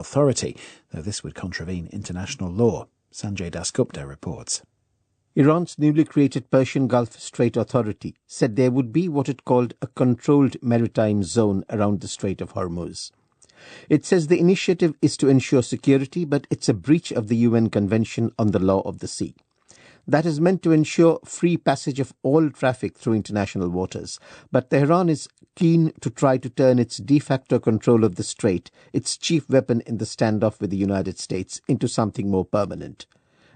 authority, though this would contravene international law. Sanjay Dasgupta reports. Iran's newly created Persian Gulf Strait Authority said there would be what it called a controlled maritime zone around the Strait of Hormuz. It says the initiative is to ensure security, but it's a breach of the UN Convention on the Law of the Sea. That is meant to ensure free passage of all traffic through international waters. But Tehran is keen to try to turn its de facto control of the strait, its chief weapon in the standoff with the United States, into something more permanent.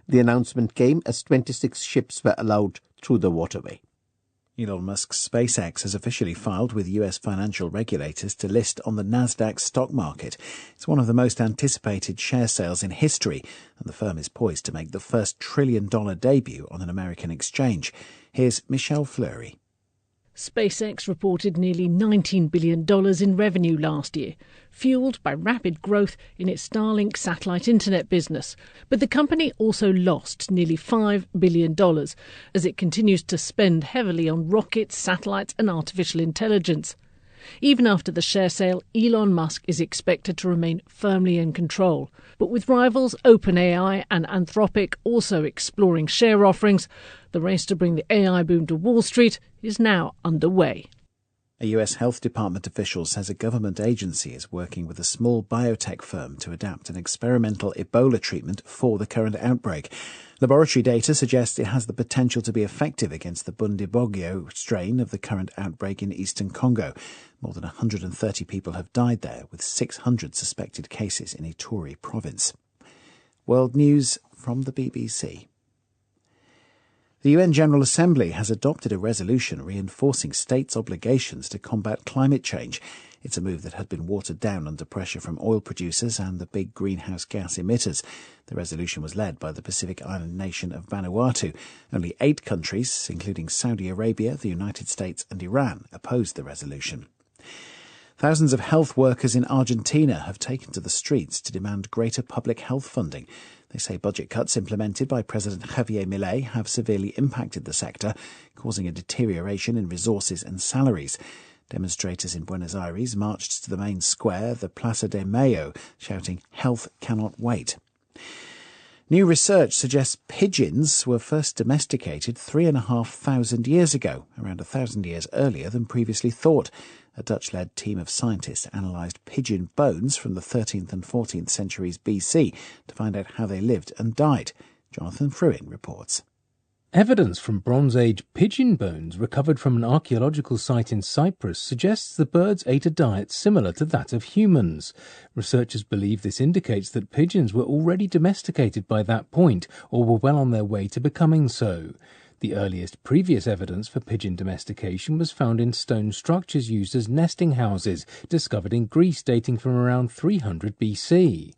The announcement came as 26 ships were allowed through the waterway. Elon Musk's SpaceX has officially filed with US financial regulators to list on the Nasdaq stock market. It's one of the most anticipated share sales in history, and the firm is poised to make the first trillion-dollar debut on an American exchange. Here's Michelle Fleury. SpaceX reported nearly $19 billion in revenue last year, fuelled by rapid growth in its Starlink satellite internet business. But the company also lost nearly $5 billion as it continues to spend heavily on rockets, satellites and artificial intelligence. Even after the share sale, Elon Musk is expected to remain firmly in control. But with rivals OpenAI and Anthropic also exploring share offerings, the race to bring the AI boom to Wall Street is now underway. A US Health Department official says a government agency is working with a small biotech firm to adapt an experimental Ebola treatment for the current outbreak. Laboratory data suggests it has the potential to be effective against the Bundibugyo strain of the current outbreak in eastern Congo. More than 130 people have died there, with 600 suspected cases in Ituri province. World News from the BBC. The UN General Assembly has adopted a resolution reinforcing states' obligations to combat climate change. It's a move that had been watered down under pressure from oil producers and the big greenhouse gas emitters. The resolution was led by the Pacific island nation of Vanuatu. Only 8 countries, including Saudi Arabia, the United States and Iran, opposed the resolution. Thousands of health workers in Argentina have taken to the streets to demand greater public health funding. They say budget cuts implemented by President Javier Milei have severely impacted the sector, causing a deterioration in resources and salaries. Demonstrators in Buenos Aires marched to the main square, the Plaza de Mayo, shouting, "Health cannot wait." New research suggests pigeons were first domesticated 3,500 years ago, around 1,000 years earlier than previously thought. A Dutch-led team of scientists analysed pigeon bones from the 13th and 14th centuries BC to find out how they lived and died. Jonathan Fruin reports. Evidence from Bronze Age pigeon bones recovered from an archaeological site in Cyprus suggests the birds ate a diet similar to that of humans. Researchers believe this indicates that pigeons were already domesticated by that point or were well on their way to becoming so. The earliest previous evidence for pigeon domestication was found in stone structures used as nesting houses, discovered in Greece dating from around 300 BC.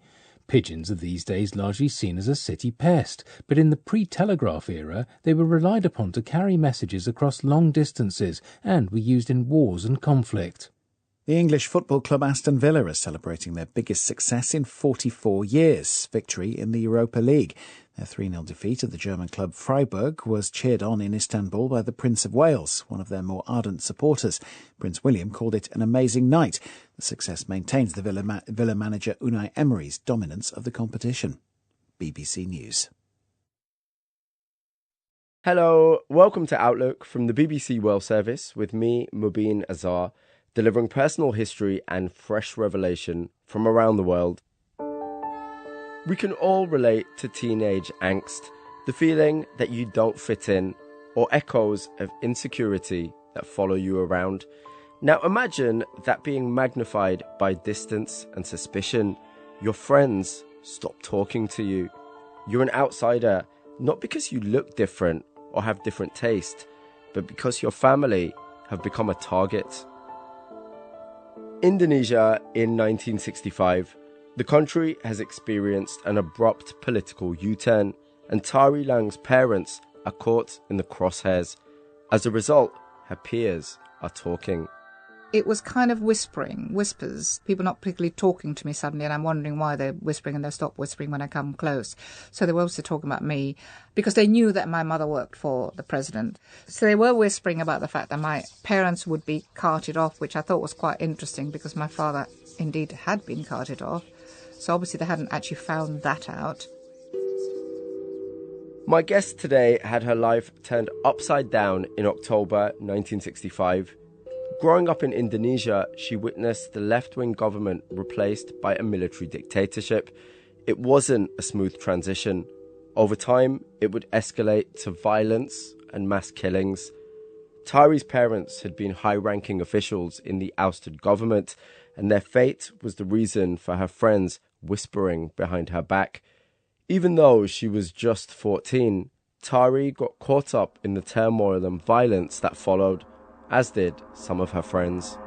Pigeons are these days largely seen as a city pest, but in the pre-telegraph era they were relied upon to carry messages across long distances and were used in wars and conflict. The English football club Aston Villa are celebrating their biggest success in 44 years, victory in the Europa League. Their 3-0 defeat at the German club Freiburg was cheered on in Istanbul by the Prince of Wales, one of their more ardent supporters. Prince William called it an amazing night. The success maintains the Villa manager Unai Emery's dominance of the competition. BBC News. Hello, welcome to Outlook from the BBC World Service with me, Mubin Azhar, delivering personal history and fresh revelation from around the world. We can all relate to teenage angst, the feeling that you don't fit in, or echoes of insecurity that follow you around. Now imagine that being magnified by distance and suspicion. Your friends stop talking to you. You're an outsider, not because you look different or have different taste, but because your family have become a target. Indonesia in 1965. The country has experienced an abrupt political U-turn, and Tari Lang's parents are caught in the crosshairs. As a result, her peers are talking. It was kind of whispers, people not particularly talking to me suddenly, and I'm wondering why they're whispering, and they'll stop whispering when I come close. So they were also talking about me, because they knew that my mother worked for the president. So they were whispering about the fact that my parents would be carted off, which I thought was quite interesting, because my father indeed had been carted off. So obviously they hadn't actually found that out. My guest today had her life turned upside down in October 1965. Growing up in Indonesia, she witnessed the left-wing government replaced by a military dictatorship. It wasn't a smooth transition. Over time, it would escalate to violence and mass killings. Tari's parents had been high-ranking officials in the ousted government, and their fate was the reason for her friends whispering behind her back. Even though she was just 14, Tari got caught up in the turmoil and violence that followed, as did some of her friends.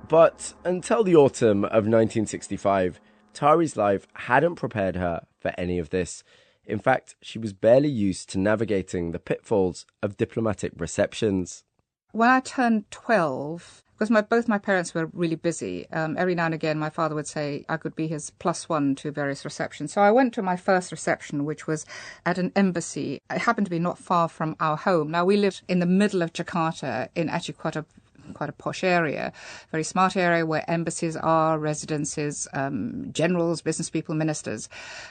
But until the autumn of 1965, Tari's life hadn't prepared her for any of this. In fact, she was barely used to navigating the pitfalls of diplomatic receptions. When I turned 12, because both my parents were really busy, every now and again my father would say I could be his +1 to various receptions. So I went to my first reception, which was at an embassy. It happened to be not far from our home. Now, we lived in the middle of Jakarta in actually quite a posh area, very smart area where embassies are, residences, generals, business people, ministers.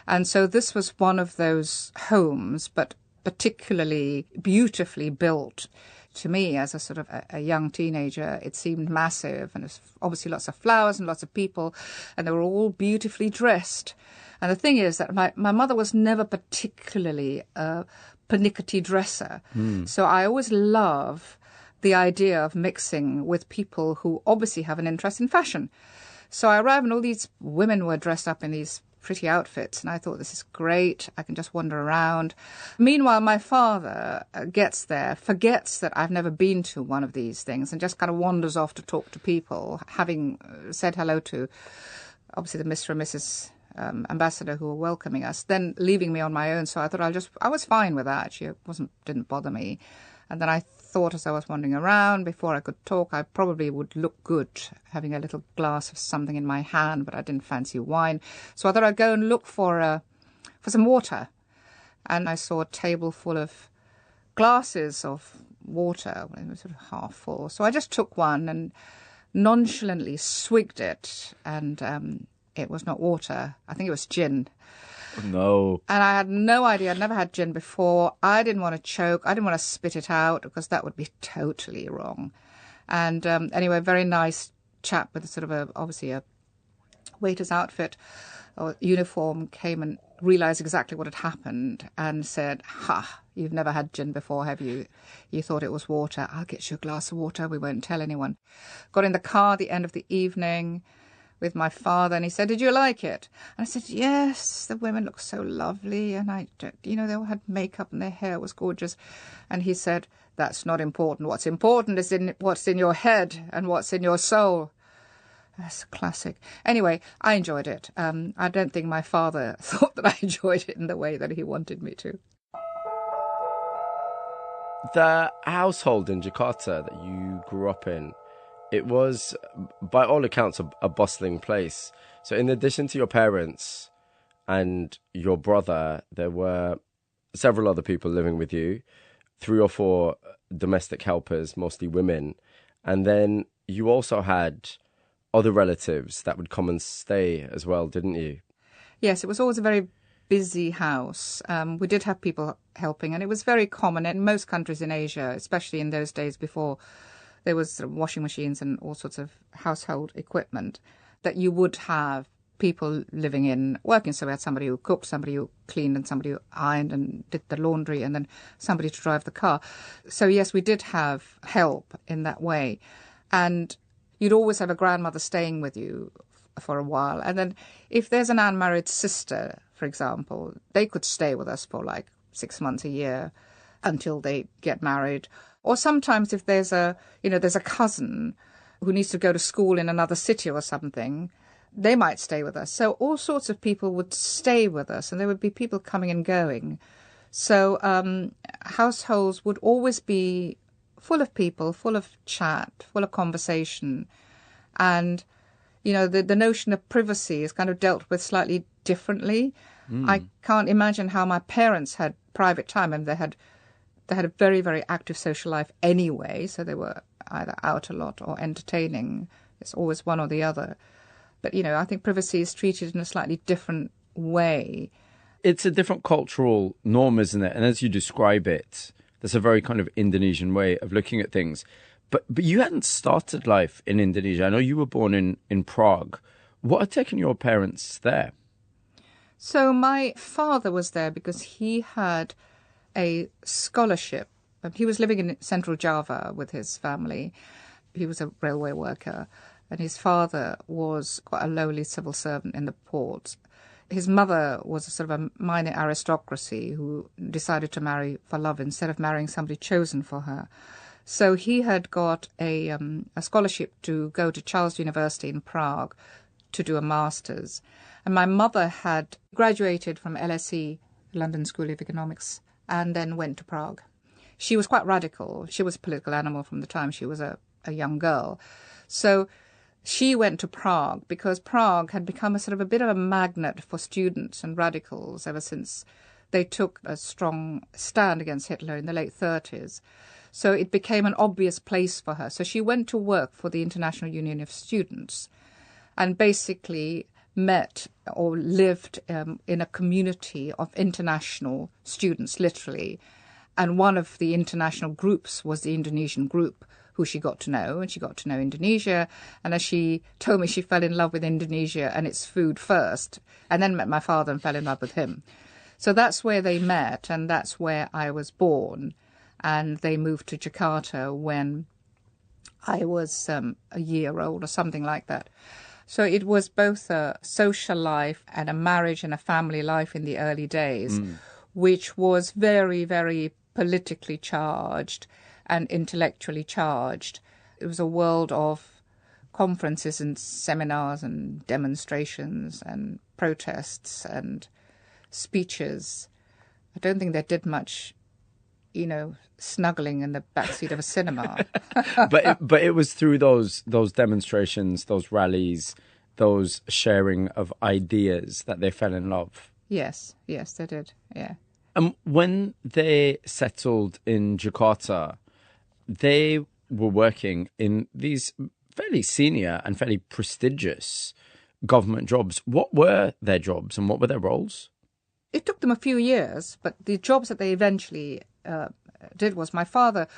And so this was one of those homes, but particularly beautifully built. To me, as a sort of a young teenager, it seemed massive, and there's obviously lots of flowers and lots of people, and they were all beautifully dressed. And the thing is that my mother was never particularly a pernickety dresser. So I always love the idea of mixing with people who obviously have an interest in fashion. So I arrived and all these women were dressed up in these pretty outfits, and I thought, this is great, I can just wander around. Meanwhile, my father gets there, forgets that I've never been to one of these things, and just kind of wanders off to talk to people, having said hello to, obviously, the Mr. and Mrs. Ambassador who were welcoming us, then leaving me on my own. So I thought I was fine with that. She didn't bother me. And then I thought, as I was wandering around, before I could talk, I probably would look good having a little glass of something in my hand, but I didn't fancy wine. So I thought I'd go and look for some water. And I saw a table full of glasses of water. It was sort of half full. So I just took one and nonchalantly swigged it. And it was not water. I think it was gin. No. And I had no idea. I'd never had gin before. I didn't want to choke. I didn't want to spit it out because that would be totally wrong. And anyway, very nice chap with obviously a waiter's outfit or uniform came and realised exactly what had happened and said, "Ha, you've never had gin before, have you? You thought it was water. I'll get you a glass of water. We won't tell anyone." Got in the car at the end of the evening with my father, and he said, "Did you like it?" And I said, "Yes, the women look so lovely, and they all had makeup and their hair was gorgeous." And he said, "That's not important. What's important is what's in your head and what's in your soul." That's a classic. Anyway, I enjoyed it. I don't think my father thought that I enjoyed it in the way that he wanted me to. The household in Jakarta that you grew up in, it was, by all accounts, a bustling place. So in addition to your parents and your brother, there were several other people living with you, 3 or 4 domestic helpers, mostly women. And then you also had other relatives that would come and stay as well, didn't you? Yes, it was always a very busy house. We did have people helping, and it was very common in most countries in Asia, especially in those days before there was sort of washing machines and all sorts of household equipment, that you would have people living in, working. So we had somebody who cooked, somebody who cleaned, and somebody who ironed and did the laundry, and then somebody to drive the car. So yes, we did have help in that way. And you'd always have a grandmother staying with you for a while. And then if there's an unmarried sister, for example, they could stay with us for like 6 months, a year, until they get married. Or sometimes if there's a cousin who needs to go to school in another city or something, they might stay with us. So all sorts of people would stay with us, and there would be people coming and going. So households would always be full of people, full of chat, full of conversation. And, the notion of privacy is kind of dealt with slightly differently. I can't imagine how my parents had private time, and they had a very, very active social life anyway, so they were either out a lot or entertaining It's always one or the other. But, I think privacy is treated in a slightly different way. It's a different cultural norm, isn't it? And as you describe it, there's a very kind of Indonesian way of looking at things. But you hadn't started life in Indonesia. I know you were born in Prague. What had taken your parents there? So my father was there because he had a scholarship. He was living in central Java with his family. He was a railway worker, and his father was quite a lowly civil servant in the port. His mother was a sort of a minor aristocracy who decided to marry for love instead of marrying somebody chosen for her. So he had got a scholarship to go to Charles University in Prague to do a master's. And my mother had graduated from LSE, London School of Economics, and then went to Prague. She was quite radical. She was a political animal from the time she was a young girl. So she went to Prague because Prague had become a sort of a bit of a magnet for students and radicals ever since they took a strong stand against Hitler in the late 30s. So it became an obvious place for her. So she went to work for the International Union of Students and basically met or lived in a community of international students, literally. And one of the international groups was the Indonesian group, who she got to know, and she got to know Indonesia. And as she told me, she fell in love with Indonesia and its food first, and then met my father and fell in love with him. So that's where they met, and that's where I was born. And they moved to Jakarta when I was a year old or something like that. So it was both a social life and a marriage and a family life in the early days, which was very, very politically charged and intellectually charged. It was a world of conferences and seminars and demonstrations and protests and speeches. I don't think they did much, snuggling in the backseat of a cinema. but it was through those demonstrations, those rallies, those sharing of ideas that they fell in love. Yes, they did, yeah. And when they settled in Jakarta, they were working in these fairly senior and fairly prestigious government jobs. What were their jobs and what were their roles? It took them a few years, but the jobs that they eventually did was my father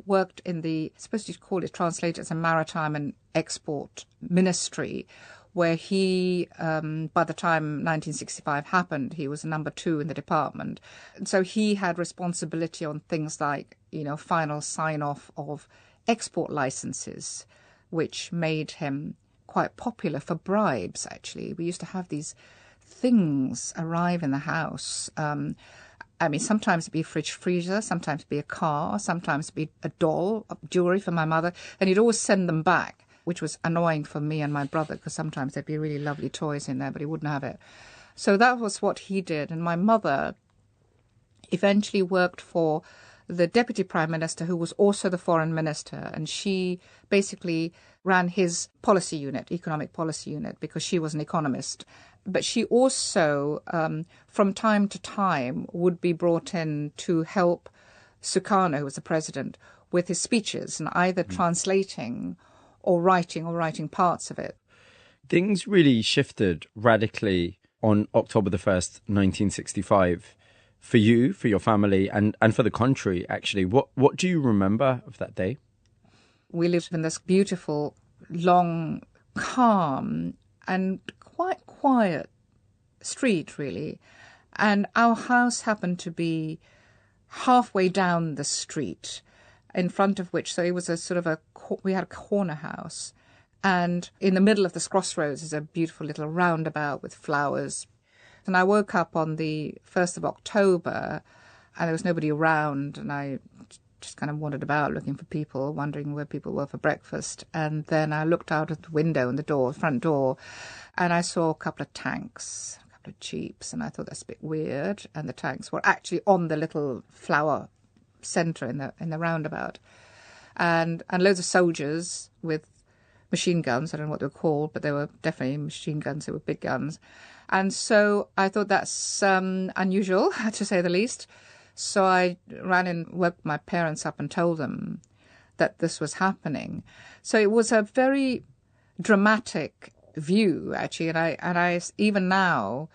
worked in the, I suppose you'd call it translated as a maritime and export ministry, where he, by the time 1965 happened, he was number 2 in the department. And so he had responsibility on things like, final sign-off of export licenses, which made him quite popular for bribes, actually. We used to have these things arrive in the house. Sometimes it'd be a fridge freezer, sometimes it'd be a car, sometimes it'd be a doll, jewellery for my mother, and he'd always send them back, which was annoying for me and my brother because sometimes there'd be really lovely toys in there, but he wouldn't have it. So that was what he did. And my mother eventually worked for the Deputy Prime Minister, who was also the Foreign Minister, and she basically ran his policy unit, economic policy unit, because she was an economist. But she also, from time to time, would be brought in to help Sukarno, who was the president, with his speeches and either translating or writing parts of it. Things really shifted radically on October the 1st, 1965, for you, for your family, and for the country, actually. What do you remember of that day? We lived in this beautiful, long, calm, and quite quiet street, really. And our house happened to be halfway down the street, in front of which, so it was a sort of we had a corner house. And in the middle of this crossroads is a beautiful little roundabout with flowers. And I woke up on the 1st of October and there was nobody around, and I just kind of wandered about looking for people, wondering where people were for breakfast. And then I looked out at the window and the front door, and I saw a couple of tanks, a couple of jeeps, and I thought that's a bit weird. And the tanks were actually on the little flower centre in the roundabout, and loads of soldiers with machine guns. I don't know what they were called, but they were definitely machine guns. They were big guns. And so I thought that's unusual, to say the least. So I ran and woke my parents up and told them that this was happening. So it was a very dramatic view, actually. And I even now,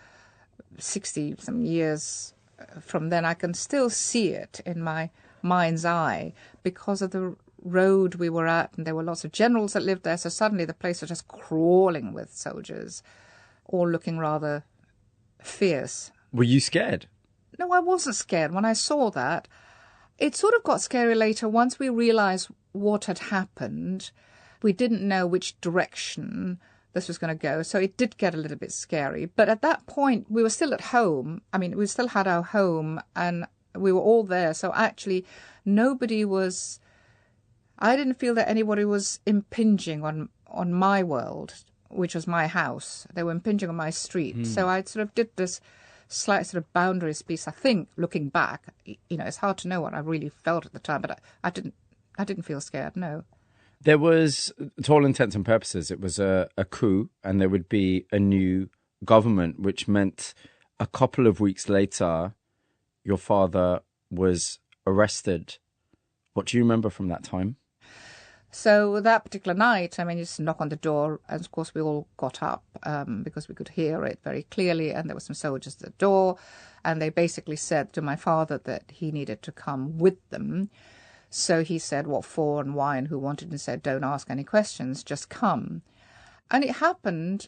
60 some years from then, I can still see it in my mind's eye because of the road we were at, and there were lots of generals that lived there, so suddenly the place was just crawling with soldiers, all looking rather fierce. Were you scared? No, I wasn't scared. When I saw that, it sort of got scary later once we realised what had happened. We didn't know which direction this was going to go, so it did get a little bit scary. But at that point, we were still at home. I mean, we still had our home, and we were all there, so actually nobody was... I didn't feel that anybody was impinging on my world, which was my house. They were impinging on my street. So I sort of did this slight sort of boundaries piece. I think, looking back, it's hard to know what I really felt at the time, but I didn't feel scared, no. There was, to all intents and purposes, it was a coup, and there would be a new government, which meant a couple of weeks later, your father was arrested. What do you remember from that time? So that particular night, I mean, you just knock on the door, and of course we all got up because we could hear it very clearly, and there were some soldiers at the door, and they basically said to my father that he needed to come with them. So he said what for and why and who wanted, and said, don't ask any questions, just come. And it happened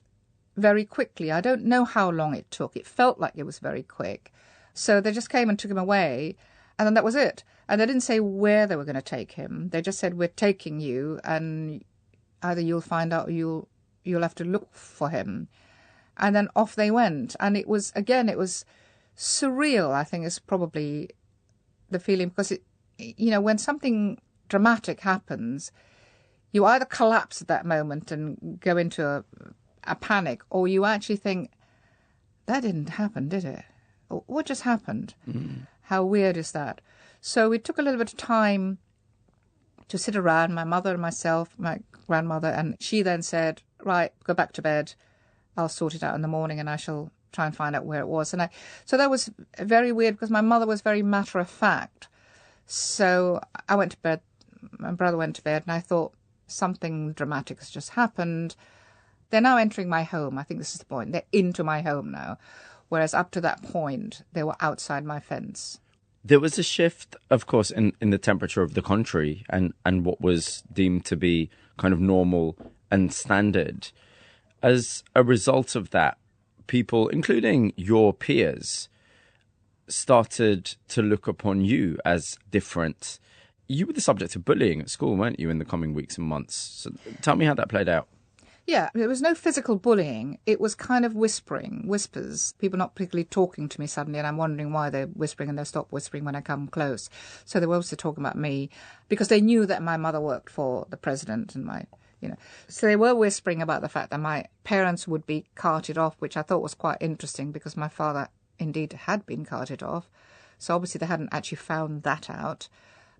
very quickly. I don't know how long it took. It felt like it was very quick. So they just came and took him away, and then that was it. And they didn't say where they were going to take him. They just said, we're taking you, and either you'll find out or you'll have to look for him. And then off they went. And it was surreal, I think, is probably the feeling, because when something dramatic happens, you either collapse at that moment and go into a panic, or you actually think, that didn't happen, did it? What just happened? How weird is that? So it took a little bit of time to sit around, my mother and myself, my grandmother, and she then said, right, go back to bed. I'll sort it out in the morning, and I shall try and find out where it was. So that was very weird, because my mother was very matter of fact. So I went to bed, my brother went to bed, and I thought something dramatic has just happened. They're now entering my home. I think this is the point. They're into my home now, whereas up to that point, they were outside my fence. There was a shift, of course, in the temperature of the country and what was deemed to be kind of normal and standard. As a result of that, people, including your peers, started to look upon you as different. You were the subject of bullying at school, weren't you, in the coming weeks and months? So tell me how that played out. Yeah, there was no physical bullying. It was kind of whispers, people not particularly talking to me suddenly, and I'm wondering why they're whispering, and they'll stop whispering when I come close. So they were also talking about me because they knew that my mother worked for the president and so they were whispering about the fact that my parents would be carted off, which I thought was quite interesting because my father indeed had been carted off. So obviously they hadn't actually found that out.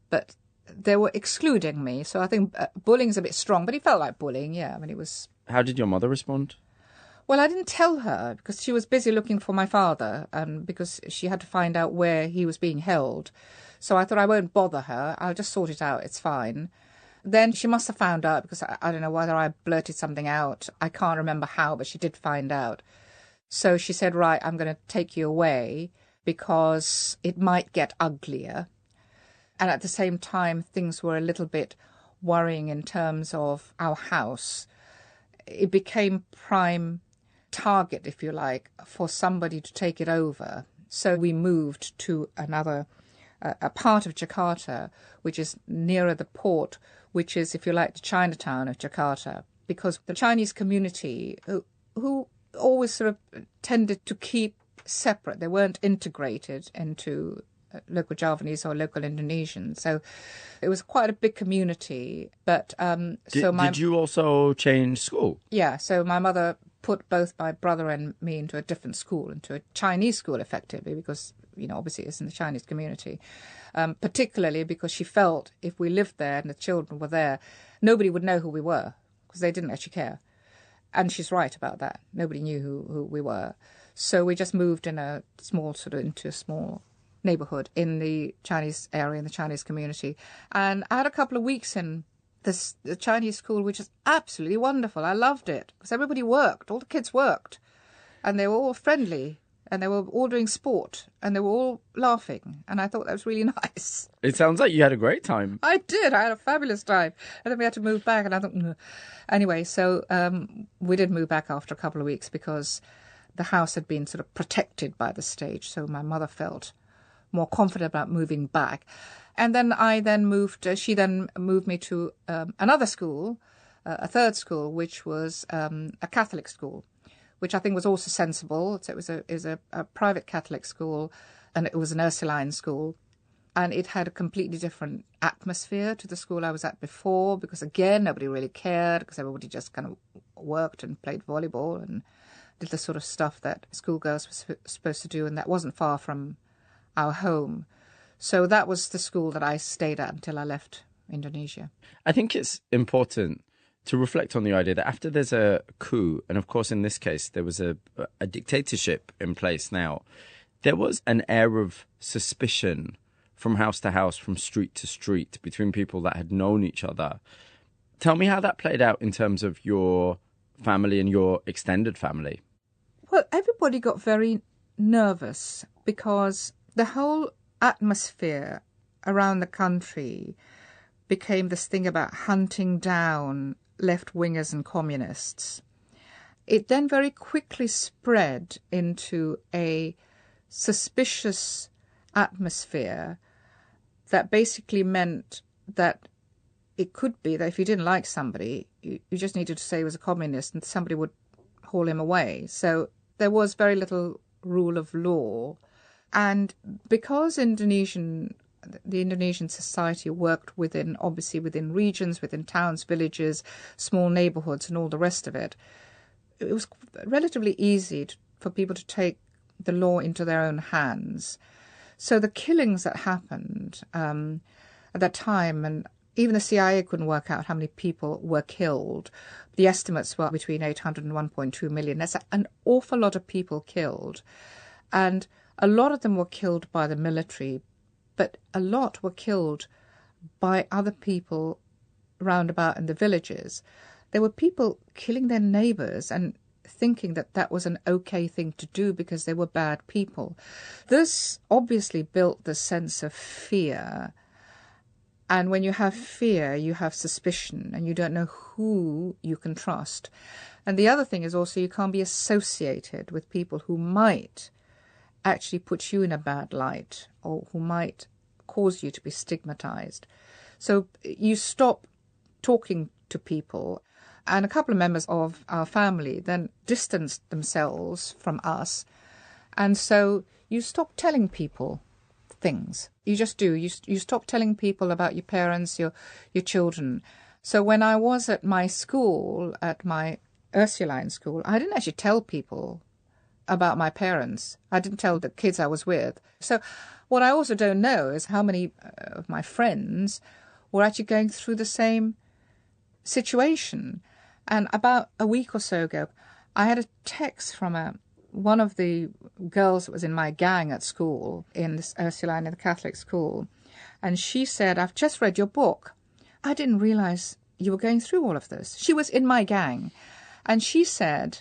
But they were excluding me. So I think bullying is a bit strong, but it felt like bullying, yeah. I mean, it was... How did your mother respond? Well, I didn't tell her because she was busy looking for my father, because she had to find out where he was being held. So I thought I won't bother her. I'll just sort it out. It's fine. Then she must have found out because I don't know whether I blurted something out. I can't remember how, but she did find out. So she said, right, I'm going to take you away because it might get uglier. And at the same time, things were a little bit worrying in terms of our house. It became prime target, if you like, for somebody to take it over. So we moved to another a part of Jakarta, which is nearer the port, which is, if you like, the Chinatown of Jakarta, because the Chinese community, who always sort of tended to keep separate, they weren't integrated into local Javanese or local Indonesians. So it was quite a big community. But did you also change school? Yeah, so my mother put both my brother and me into a different school, into a Chinese school, effectively, because, obviously it's in the Chinese community. Particularly because she felt if we lived there and the children were there, nobody would know who we were, because they didn't actually care. And she's right about that. Nobody knew who we were. So we just moved into a small neighborhood in the Chinese area, in the Chinese community. And I had a couple of weeks in the Chinese school, which is absolutely wonderful. I loved it because everybody worked. All the kids worked. And they were all friendly. And they were all doing sport. And they were all laughing. And I thought that was really nice. It sounds like you had a great time. I did. I had a fabulous time. And then we had to move back. And I thought, Anyway, so we did move back after a couple of weeks because the house had been sort of protected by the state. So my mother felt more confident about moving back. And then she then moved me to another school, a third school, which was a Catholic school, which I think was also sensible. So it was a private Catholic school, and it was an Ursuline school. And it had a completely different atmosphere to the school I was at before, because, again, nobody really cared, because everybody just kind of worked and played volleyball and did the sort of stuff that schoolgirls were supposed to do, and that wasn't far from our home. So that was the school that I stayed at until I left Indonesia. I think it's important to reflect on the idea that after there's a coup, and of course in this case there was a dictatorship in place now, there was an air of suspicion from house to house, from street to street, between people that had known each other. Tell me how that played out in terms of your family and your extended family. Well, everybody got very nervous because the whole atmosphere around the country became this thing about hunting down left-wingers and communists. It then very quickly spread into a suspicious atmosphere that basically meant that it could be that if you didn't like somebody, you just needed to say he was a communist and somebody would haul him away. So there was very little rule of law. And because the Indonesian society worked within regions, within towns, villages, small neighborhoods and all the rest of it, it was relatively easy for people to take the law into their own hands. So the killings that happened at that time, and even the CIA couldn't work out how many people were killed. The estimates were between 800 and 1.2 million. That's an awful lot of people killed. And a lot of them were killed by the military, but a lot were killed by other people round about in the villages. There were people killing their neighbours and thinking that that was an okay thing to do because they were bad people. This obviously built the sense of fear. And when you have fear, you have suspicion, and you don't know who you can trust. And the other thing is also you can't be associated with people who might actually put you in a bad light or who might cause you to be stigmatized. So you stop talking to people. And a couple of members of our family then distanced themselves from us. And so you stop telling people things. You just do. You stop telling people about your parents, your children. So when I was at my school, at my Ursuline school, I didn't actually tell people about my parents. I didn't tell the kids I was with. So what I also don't know is how many of my friends were actually going through the same situation. And about a week or so ago, I had a text from one of the girls that was in my gang at school, in this Ursuline, in the Catholic school. And she said, "I've just read your book. I didn't realise you were going through all of this." She was in my gang. And she said,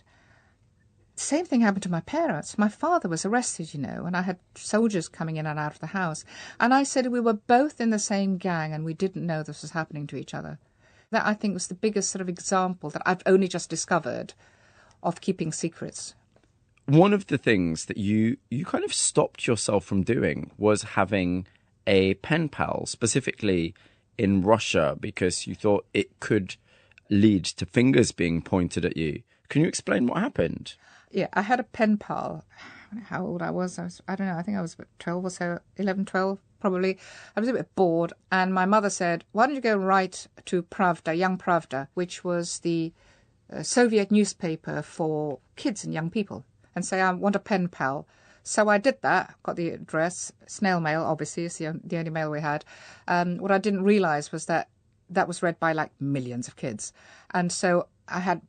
same thing happened to my parents. My father was arrested, and I had soldiers coming in and out of the house. And I said we were both in the same gang and we didn't know this was happening to each other. That, I think, was the biggest sort of example that I've only just discovered of keeping secrets. One of the things that you kind of stopped yourself from doing was having a pen pal, specifically in Russia, because you thought it could lead to fingers being pointed at you. Can you explain what happened? Yeah, I had a pen pal. I don't know how old I was. I don't know, I think I was about 12 or so, 11, 12 probably. I was a bit bored, and my mother said, "Why don't you go write to Pravda, Young Pravda," which was the Soviet newspaper for kids and young people, and say, "I want a pen pal." So I did that, got the address, snail mail, obviously, it's the only mail we had. What I didn't realise was that was read by, like, millions of kids. And so I had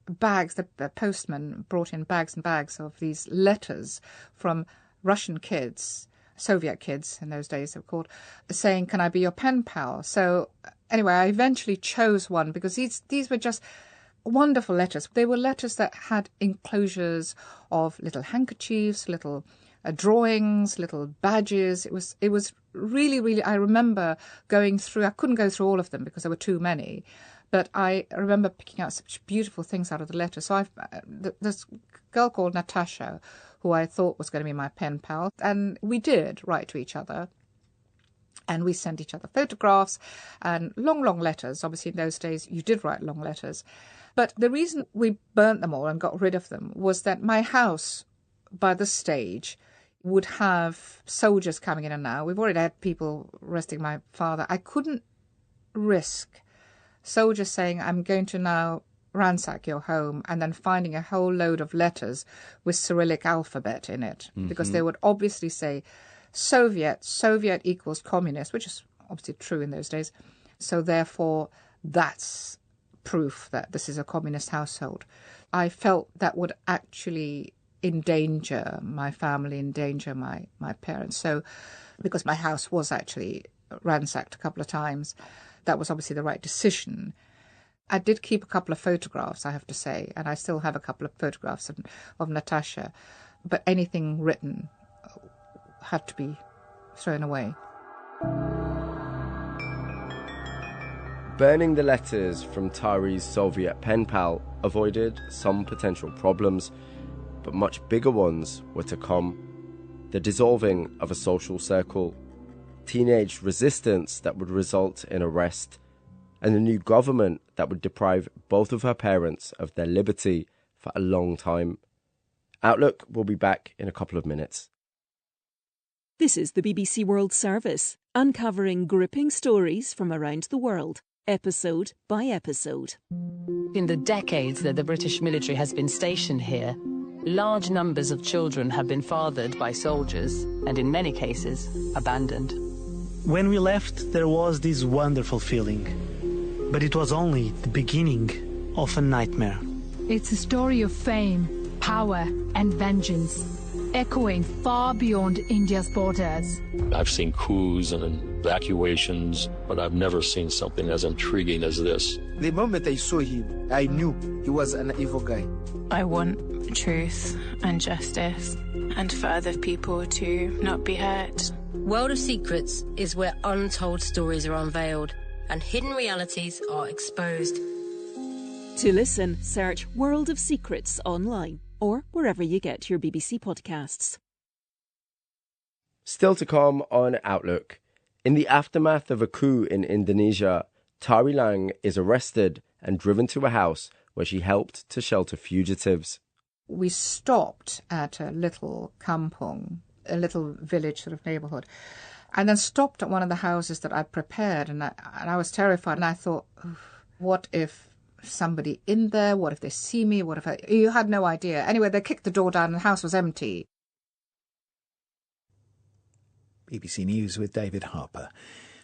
bags, the postman brought in bags and bags of these letters from Russian kids, Soviet kids in those days they were called, saying, "Can I be your pen pal?" So Anyway, I eventually chose one because these were just wonderful letters. They were letters that had enclosures of little handkerchiefs, little drawings, little badges. It was really, really, I remember going through, I couldn't go through all of them because there were too many, but I remember picking out such beautiful things out of the letters. So this girl called Natasha, who I thought was going to be my pen pal, and we did write to each other. And we sent each other photographs and long, long letters. Obviously, in those days, you did write long letters. But the reason we burnt them all and got rid of them was that my house, by this stage, would have soldiers coming in and out. We've already had people arresting my father. I couldn't risk soldiers saying, I'm going to now ransack your home, and then finding a whole load of letters with Cyrillic alphabet in it. Because they would obviously say, Soviet equals communist, which is obviously true in those days. So therefore, that's proof that this is a communist household. I felt that would actually endanger my family, endanger my parents. So because my house was actually ransacked a couple of times, that was obviously the right decision. I did keep a couple of photographs, I have to say, and I still have a couple of photographs of Natasha, but anything written had to be thrown away. Burning the letters from Tari's Soviet pen pal avoided some potential problems, but much bigger ones were to come. The dissolving of a social circle, teenage resistance that would result in arrest, and a new government that would deprive both of her parents of their liberty for a long time. Outlook will be back in a couple of minutes. This is the BBC World Service, uncovering gripping stories from around the world, episode by episode. In the decades that the British military has been stationed here, large numbers of children have been fathered by soldiers and, in many cases, abandoned. When we left, there was this wonderful feeling, but it was only the beginning of a nightmare. It's a story of fame, power, and vengeance, echoing far beyond India's borders. I've seen coups and evacuations, but I've never seen something as intriguing as this. The moment I saw him, I knew he was an evil guy. I want truth and justice, and for other people to not be hurt. World of Secrets is where untold stories are unveiled and hidden realities are exposed. To listen, search World of Secrets online or wherever you get your BBC podcasts. Still to come on Outlook. In the aftermath of a coup in Indonesia, Tari Lang is arrested and driven to a house where she helped to shelter fugitives. We stopped at a little kampung, a little village sort of neighbourhood, and then stopped at one of the houses that I'd prepared, and I was terrified, and I thought, what if somebody in there? What if they see me? What if you had no idea. Anyway, they kicked the door down and the house was empty. BBC News with David Harper.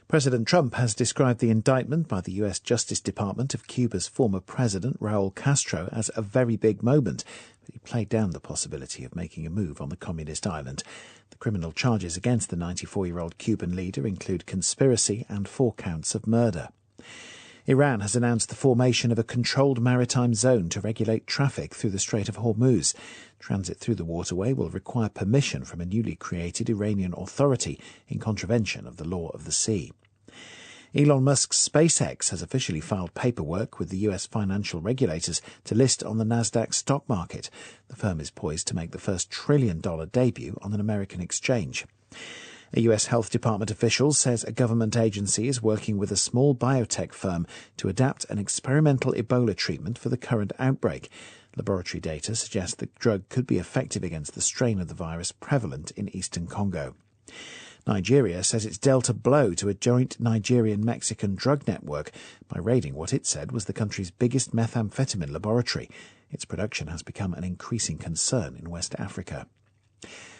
President Trump has described the indictment by the US Justice Department of Cuba's former president, Raul Castro, as a very big moment, but he played down the possibility of making a move on the communist island. The criminal charges against the 94-year-old Cuban leader include conspiracy and 4 counts of murder. Iran has announced the formation of a controlled maritime zone to regulate traffic through the Strait of Hormuz. Transit through the waterway will require permission from a newly created Iranian authority in contravention of the law of the sea. Elon Musk's SpaceX has officially filed paperwork with the US financial regulators to list on the Nasdaq stock market. The firm is poised to make the first trillion-dollar debut on an American exchange. A US Health Department official says a government agency is working with a small biotech firm to adapt an experimental Ebola treatment for the current outbreak. Laboratory data suggests the drug could be effective against the strain of the virus prevalent in eastern Congo. Nigeria says it's dealt a blow to a joint Nigerian-Mexican drug network by raiding what it said was the country's biggest methamphetamine laboratory. Its production has become an increasing concern in West Africa.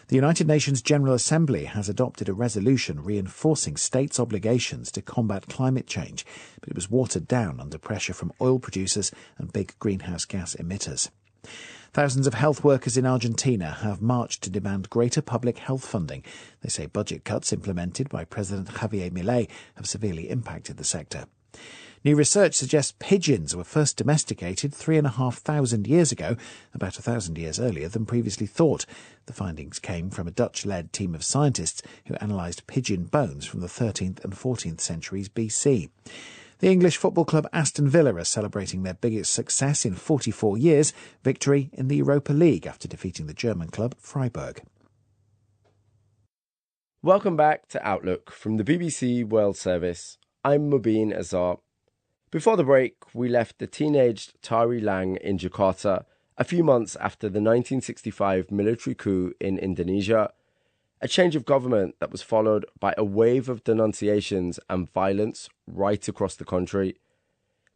The United Nations General Assembly has adopted a resolution reinforcing states' obligations to combat climate change, but it was watered down under pressure from oil producers and big greenhouse gas emitters. Thousands of health workers in Argentina have marched to demand greater public health funding. They say budget cuts implemented by President Javier Milei have severely impacted the sector. New research suggests pigeons were first domesticated 3,500 years ago, about 1,000 years earlier than previously thought. The findings came from a Dutch-led team of scientists who analysed pigeon bones from the 13th and 14th centuries BC. The English football club Aston Villa are celebrating their biggest success in 44 years, victory in the Europa League after defeating the German club Freiburg. Welcome back to Outlook from the BBC World Service. I'm Mubin Azar. Before the break, we left the teenaged Tari Lang in Jakarta a few months after the 1965 military coup in Indonesia, a change of government that was followed by a wave of denunciations and violence right across the country.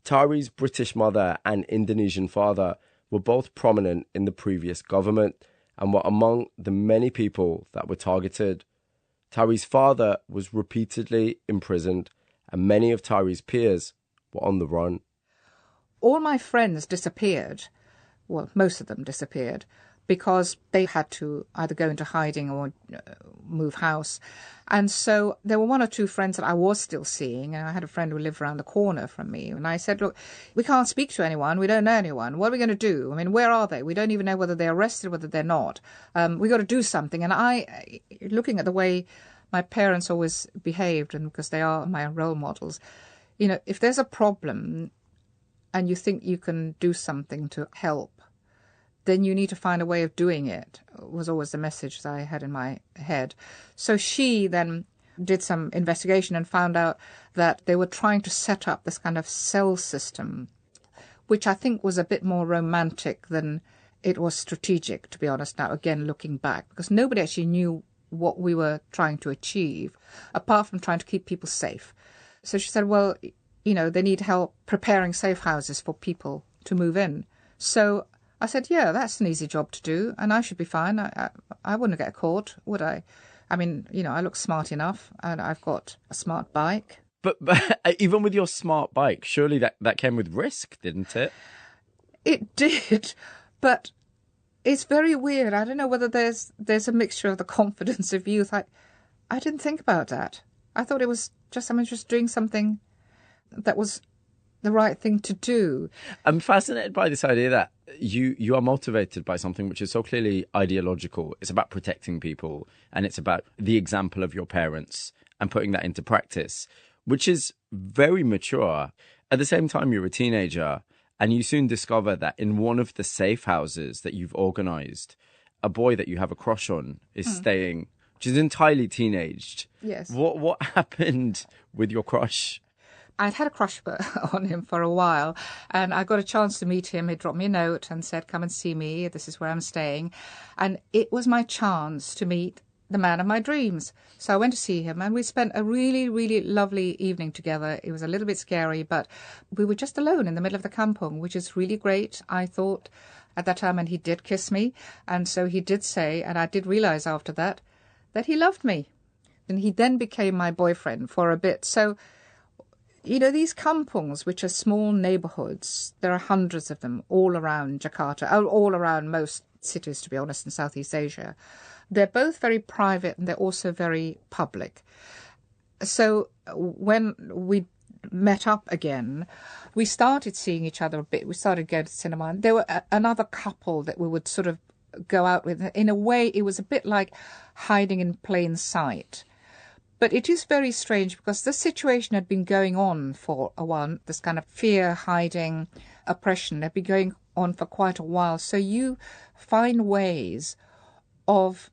Tari's British mother and Indonesian father were both prominent in the previous government and were among the many people that were targeted. Tari's father was repeatedly imprisoned, and many of Tari's peers were on the run. All my friends disappeared. Well, most of them disappeared because they had to either go into hiding or move house. And so there were one or two friends that I was still seeing, and I had a friend who lived around the corner from me. And I said, look, we can't speak to anyone. We don't know anyone. What are we going to do? I mean, where are they? We don't even know whether they're arrested, whether they're not. We got to do something. And I, looking at the way my parents always behaved, and because they are my role models, you know, if there's a problem and you think you can do something to help, then you need to find a way of doing it, was always the message that I had in my head. So she then did some investigation and found out that they were trying to set up this kind of cell system, which I think was a bit more romantic than it was strategic, to be honest, now, again, looking back, because nobody actually knew what we were trying to achieve, apart from trying to keep people safe. So she said, well, you know, they need help preparing safe houses for people to move in. So I said, yeah, that's an easy job to do, and I should be fine. I wouldn't get caught, would I? I mean, you know, I look smart enough, and I've got a smart bike. But even with your smart bike, surely that came with risk, didn't it? It did, but it's very weird. I don't know whether there's a mixture of the confidence of youth. I didn't think about that. I thought it was just someone just doing something that was the right thing to do. I'm fascinated by this idea that you are motivated by something which is so clearly ideological. It's about protecting people, and it's about the example of your parents and putting that into practice, which is very mature. At the same time, you're a teenager, and you soon discover that in one of the safe houses that you've organised, a boy that you have a crush on is staying, which is entirely teenaged. Yes. What happened with your crush? I'd had a crush on him for a while, and I got a chance to meet him. He dropped me a note and said, come and see me. This is where I'm staying. And it was my chance to meet the man of my dreams. So I went to see him, and we spent a really, really lovely evening together. It was a little bit scary, but we were just alone in the middle of the kampong, which is really great, I thought, at that time. And he did kiss me. And so he did say, and I did realise after that he loved me. And he then became my boyfriend for a bit. So, you know, these kampongs, which are small neighbourhoods, there are hundreds of them all around Jakarta, all around most cities, to be honest, in Southeast Asia. They're both very private, and they're also very public. So when we met up again, we started seeing each other a bit. We started going to cinema, and there were another couple that we would sort of go out with. In a way, it was a bit like hiding in plain sight. But it is very strange because the situation had been going on for a while. This kind of fear, hiding, oppression had been going on for quite a while. So you find ways of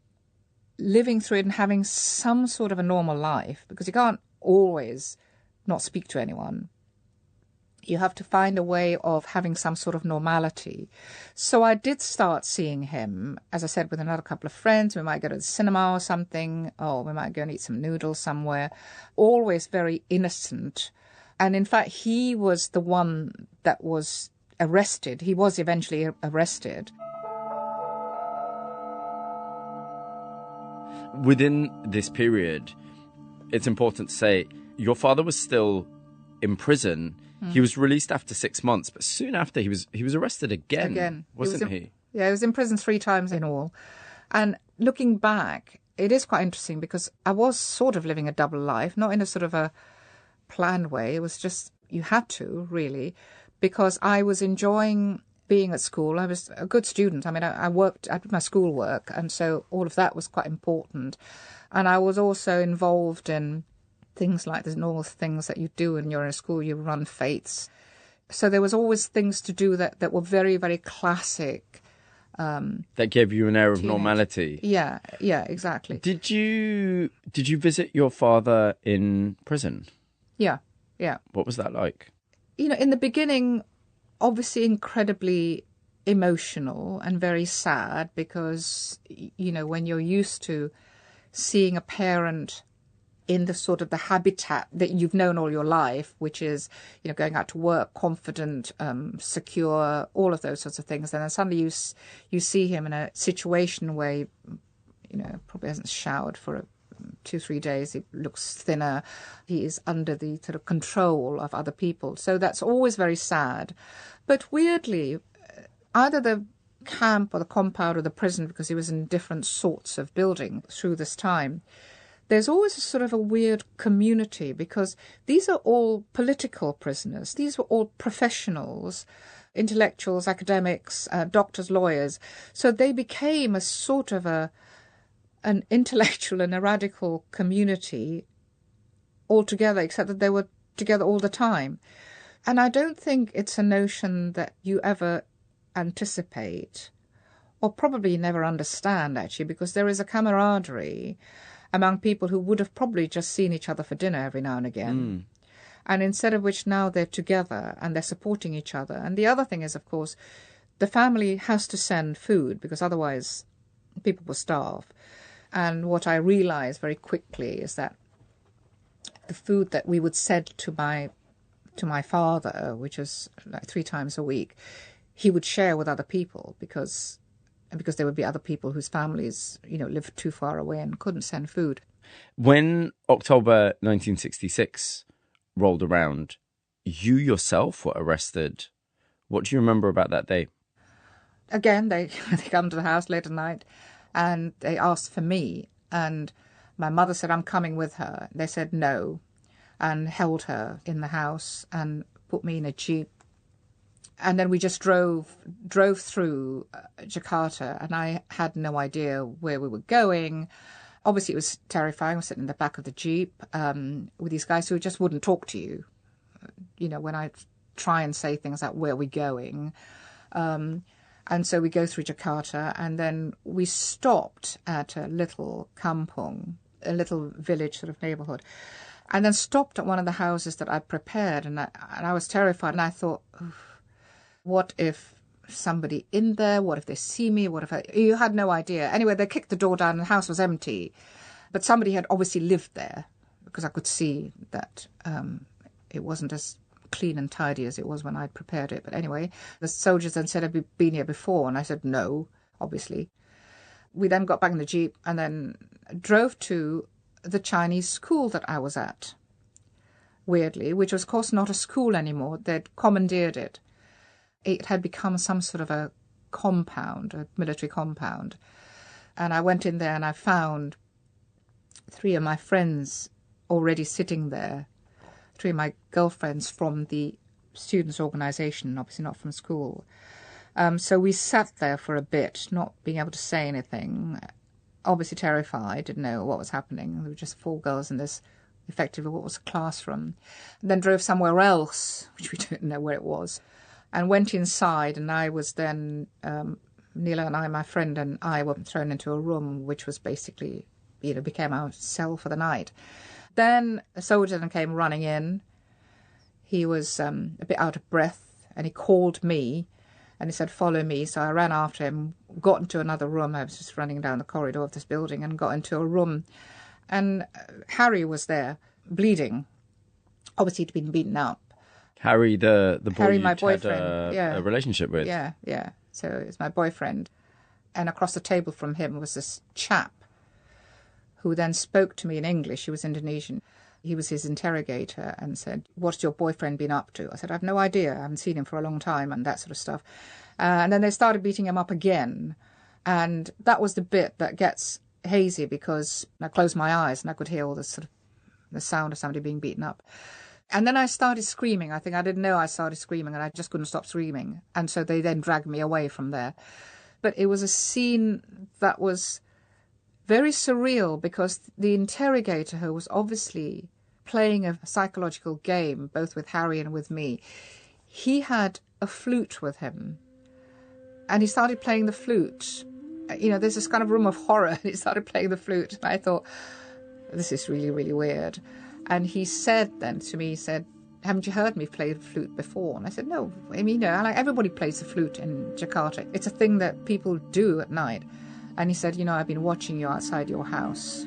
living through it and having some sort of a normal life, because you can't always not speak to anyone. You have to find a way of having some sort of normality. So I did start seeing him, as I said, with another couple of friends. We might go to the cinema or something, or we might go and eat some noodles somewhere. Always very innocent. And in fact, he was the one that was arrested. He was eventually arrested. Within this period, it's important to say your father was still in prison. He was released after 6 months, but soon after he was arrested again. Wasn't he? Yeah, he was in prison 3 times in all. And looking back, it is quite interesting because I was sort of living a double life, not in a sort of a planned way. It was just, you had to, really, because I was enjoying being at school. I was a good student. I mean, I did my schoolwork, and so all of that was quite important. And I was also involved in things like the normal things that you do when you're in school. You run fetes. So there was always things to do that were very, very classic. That gave you an air of normality. Yeah, exactly. Did you visit your father in prison? Yeah. What was that like? In the beginning, obviously incredibly emotional and very sad because, when you're used to seeing a parent in the sort of the habitat that you've known all your life, which is, going out to work, confident, secure, all of those sorts of things. And then suddenly you see him in a situation where he, probably hasn't showered for 2-3 days. He looks thinner. He is under the sort of control of other people. So that's always very sad. But weirdly, either the camp or the compound or the prison, because he was in different sorts of building through this time, there's always a sort of a weird community because these are all political prisoners. These were all professionals, intellectuals, academics, doctors, lawyers. So they became a sort of an intellectual and a radical community altogether, except that they were together all the time. And I don't think it's a notion that you ever anticipate, or probably never understand, actually, because there is a camaraderie among people who would have probably just seen each other for dinner every now and again. And instead of which now they're together and they're supporting each other. And the other thing is, of course, the family has to send food because otherwise people will starve. And what I realized very quickly is that the food that we would send to my father, which was like 3 times a week, he would share with other people because there would be other people whose families, lived too far away and couldn't send food. When October 1966 rolled around, you yourself were arrested. What do you remember about that day? Again, they come to the house late at night and they asked for me. And my mother said, I'm coming with her. They said no and held her in the house and put me in a jeep. And then we just drove through Jakarta, and I had no idea where we were going. Obviously, it was terrifying. I was sitting in the back of the jeep with these guys who just wouldn't talk to you. When I try and say things like, where are we going? And so we go through Jakarta, and then we stopped at a little kampung, a little village sort of neighborhood, and then stopped at one of the houses that I'd prepared. And I was terrified, and I thought, what if somebody in there? What if they see me? You had no idea. Anyway, they kicked the door down and the house was empty. But somebody had obviously lived there because I could see that it wasn't as clean and tidy as it was when I'd prepared it. But anyway, the soldiers then said I'd been here before. And I said, no, obviously. We then got back in the jeep and then drove to the Chinese school that I was at, weirdly, which was, of course, not a school anymore. They'd commandeered it. It had become some sort of a compound, a military compound. And I went in there and I found 3 of my friends already sitting there, 3 of my girlfriends from the students' organisation, obviously not from school. So we sat there for a bit, not being able to say anything, obviously terrified, didn't know what was happening. There were just 4 girls in this, effectively what was a classroom. And then drove somewhere else, which we didn't know where it was, and went inside, and I was then, Neela and I, my friend and I, were thrown into a room which was basically, became our cell for the night. Then a soldier then came running in. He was a bit out of breath, and he called me, and he said, follow me. So I ran after him, got into another room. I was just running down the corridor of this building and got into a room. And Harry was there, bleeding. Obviously, he'd been beaten up. Harry, the boy Harry, you my had boyfriend, a relationship with. Yeah. So it's my boyfriend. And across the table from him was this chap who then spoke to me in English. He was Indonesian. He was his interrogator and said, what's your boyfriend been up to? I said, I've no idea. I haven't seen him for a long time and that sort of stuff. And then they started beating him up again. And that was the bit that gets hazy because I closed my eyes and I could hear all this sort of the sound of somebody being beaten up. And then I started screaming. I think I didn't know I started screaming, and I just couldn't stop screaming. And so they then dragged me away from there. But it was a scene that was very surreal because the interrogator, who was obviously playing a psychological game, both with Harry and with me, he had a flute with him. And he started playing the flute. There's this kind of room of horror, and he started playing the flute. And I thought, this is really, really weird. And he said then to me, he said, haven't you heard me play the flute before? And I said, no. I mean, everybody plays the flute in Jakarta. It's a thing that people do at night. And he said, I've been watching you outside your house.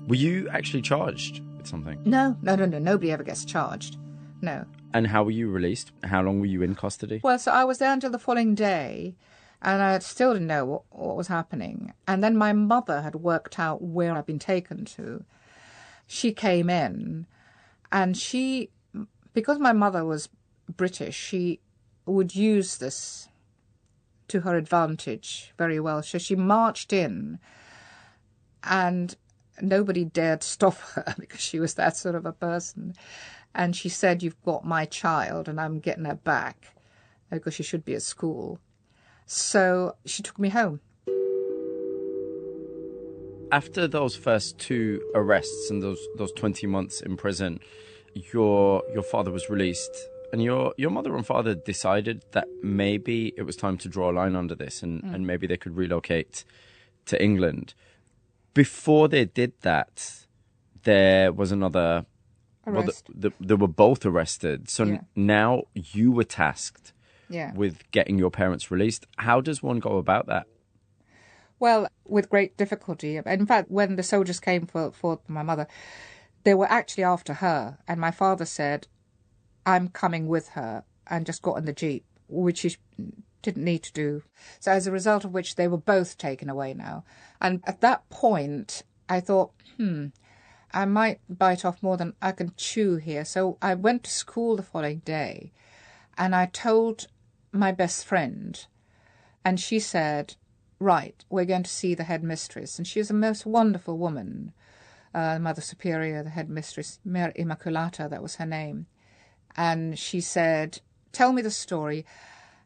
Were you actually charged with something? No. Nobody ever gets charged. No. And how were you released? How long were you in custody? Well, so I was there until the following day, and I still didn't know what was happening. And then my mother had worked out where I'd been taken to. She came in, and because my mother was British, she would use this to her advantage very well. So she marched in, and nobody dared stop her because she was that sort of a person. And she said, you've got my child, and I'm getting her back because she should be at school. So she took me home. After those first 2 arrests and those 20 months in prison, your father was released, and your mother and father decided that maybe it was time to draw a line under this, and maybe they could relocate to England. Before they did that, there was another arrest. Well, they were both arrested. So now you were tasked with getting your parents released. How does one go about that? Well, with great difficulty. In fact, when the soldiers came for my mother, they were actually after her. And my father said, I'm coming with her, and just got in the Jeep, which he didn't need to do. So as a result of which they were both taken away now. And at that point, I thought, I might bite off more than I can chew here. So I went to school the following day, and I told my best friend, and she said, right, we're going to see the headmistress. And she was a most wonderful woman, Mother Superior, the headmistress, Mer Immaculata, that was her name. And she said, tell me the story.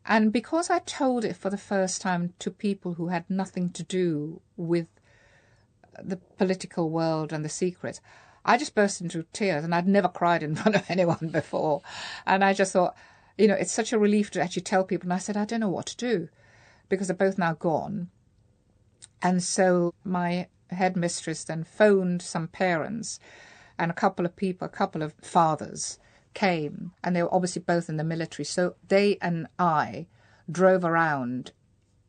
And because I told it for the first time to people who had nothing to do with the political world and the secrets, I just burst into tears, and I'd never cried in front of anyone before. And I just thought, it's such a relief to actually tell people. And I said, I don't know what to do, because they're both now gone. And so my headmistress then phoned some parents, and a couple of fathers came, and they were obviously both in the military. So they and I drove around,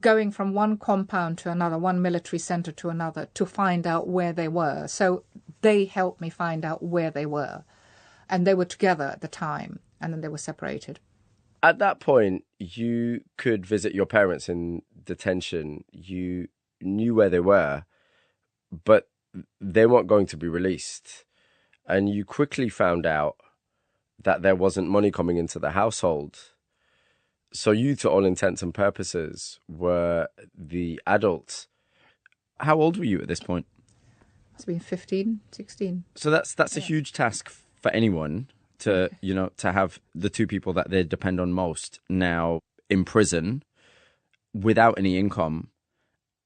going from one compound to another, one military centre to another, to find out where they were. So they helped me find out where they were. And they were together at the time, and then they were separated. At that point, you could visit your parents in detention. You knew where they were, but they weren't going to be released. And you quickly found out that there wasn't money coming into the household. So you, to all intents and purposes, were the adult. How old were you at this point? Must have been 15, 16. So that's a huge task for anyone to have the 2 people that they depend on most now in prison without any income.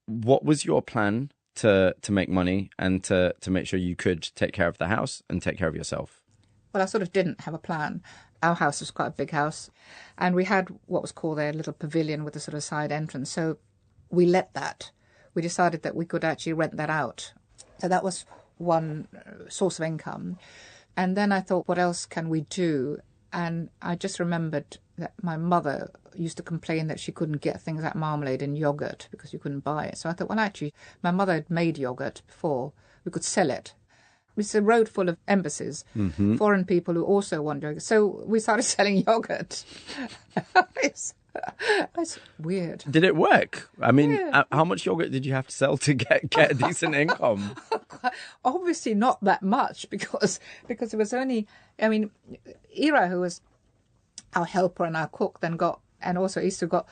What was your plan to make money and to make sure you could take care of the house and take care of yourself? Well, I sort of didn't have a plan. Our house was quite a big house, and we had what was called a little pavilion with a sort of side entrance. So we let that. We decided that we could actually rent that out. So that was one source of income. And then I thought, what else can we do? And I just remembered that my mother used to complain that she couldn't get things like marmalade and yogurt because you couldn't buy it. So I thought, well, actually, my mother had made yogurt before. We could sell it. It's a road full of embassies, foreign people who also want yogurt. So we started selling yogurt. It's weird. Did it work? I mean, how much yogurt did you have to sell to get a decent income? Obviously not that much, because it was only, Ira, who was our helper and our cook, then got, and also Easter got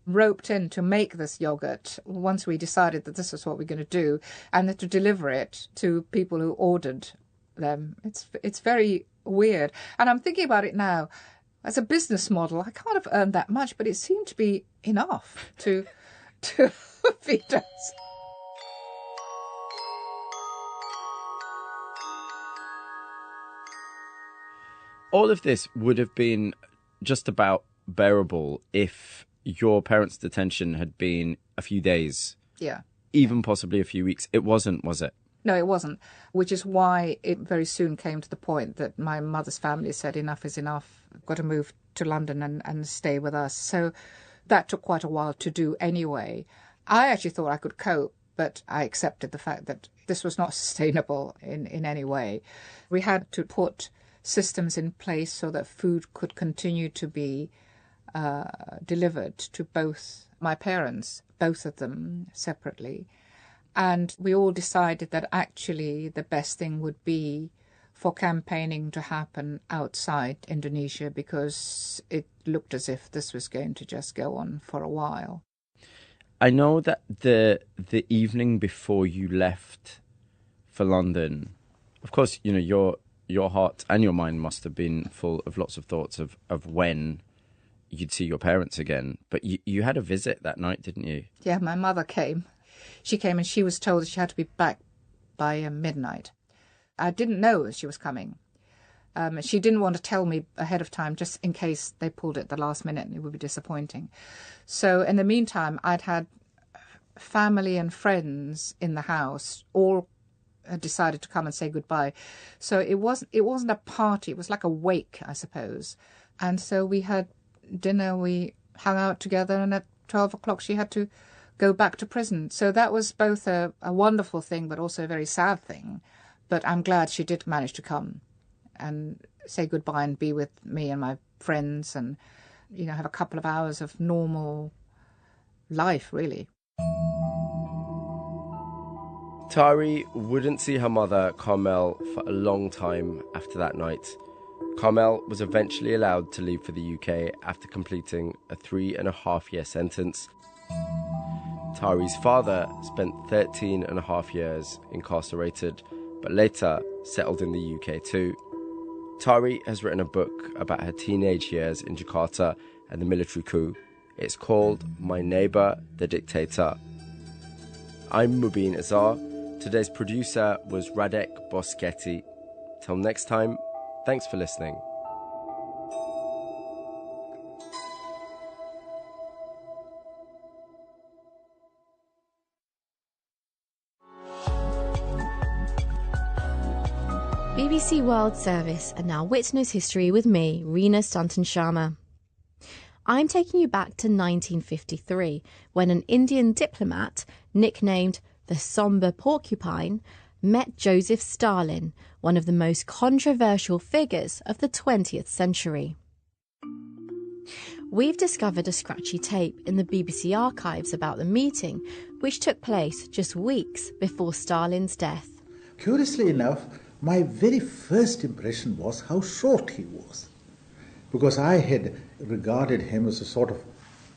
roped in to make this yogurt once we decided that this is what we're going to do, and then to deliver it to people who ordered them. It's very weird. And I'm thinking about it now. As a business model, I can't have earned that much, but it seemed to be enough to feed us. All of this would have been just about bearable if your parents' detention had been a few days. Yeah. Even possibly a few weeks. It wasn't, was it? No, it wasn't, which is why it very soon came to the point that my mother's family said enough is enough. I've got to move to London and stay with us. So that took quite a while to do anyway. I actually thought I could cope, but I accepted the fact that this was not sustainable in any way. We had to put systems in place so that food could continue to be delivered to both my parents, both of them separately. And we all decided that actually the best thing would be for campaigning to happen outside Indonesia, because it looked as if this was going to just go on for a while. I know that the evening before you left for London, of course, you know, your heart and your mind must have been full of lots of thoughts of when you'd see your parents again. But you had a visit that night, didn't you? Yeah, my mother came. She came and she was told that she had to be back by midnight. I didn't know she was coming. She didn't want to tell me ahead of time, just in case they pulled it at the last minute and it would be disappointing. So in the meantime, I'd had family and friends in the house, all had decided to come and say goodbye. So it wasn't a party, it was like a wake, I suppose. And so we had dinner, we hung out together, and at 12 o'clock she had to go back to prison. So that was both a wonderful thing, but also a very sad thing. But I'm glad she did manage to come and say goodbye and be with me and my friends and, you know, have a couple of hours of normal life, really. Tari wouldn't see her mother, Carmel, for a long time after that night. Carmel was eventually allowed to leave for the UK after completing a 3.5-year sentence. Tari's father spent 13.5 years incarcerated, but later settled in the UK too. Tari has written a book about her teenage years in Jakarta and the military coup. It's called My Neighbour, the Dictator. I'm Mubin Azar. Today's producer was Radek Boschetti. Till next time, thanks for listening. BBC World Service, and now Witness History with me, Reena Stanton Sharma. I'm taking you back to 1953, when an Indian diplomat, nicknamed the Somber Porcupine, met Joseph Stalin, one of the most controversial figures of the 20th century. We've discovered a scratchy tape in the BBC archives about the meeting, which took place just weeks before Stalin's death. Curiously enough, my very first impression was how short he was, because I had regarded him as a sort of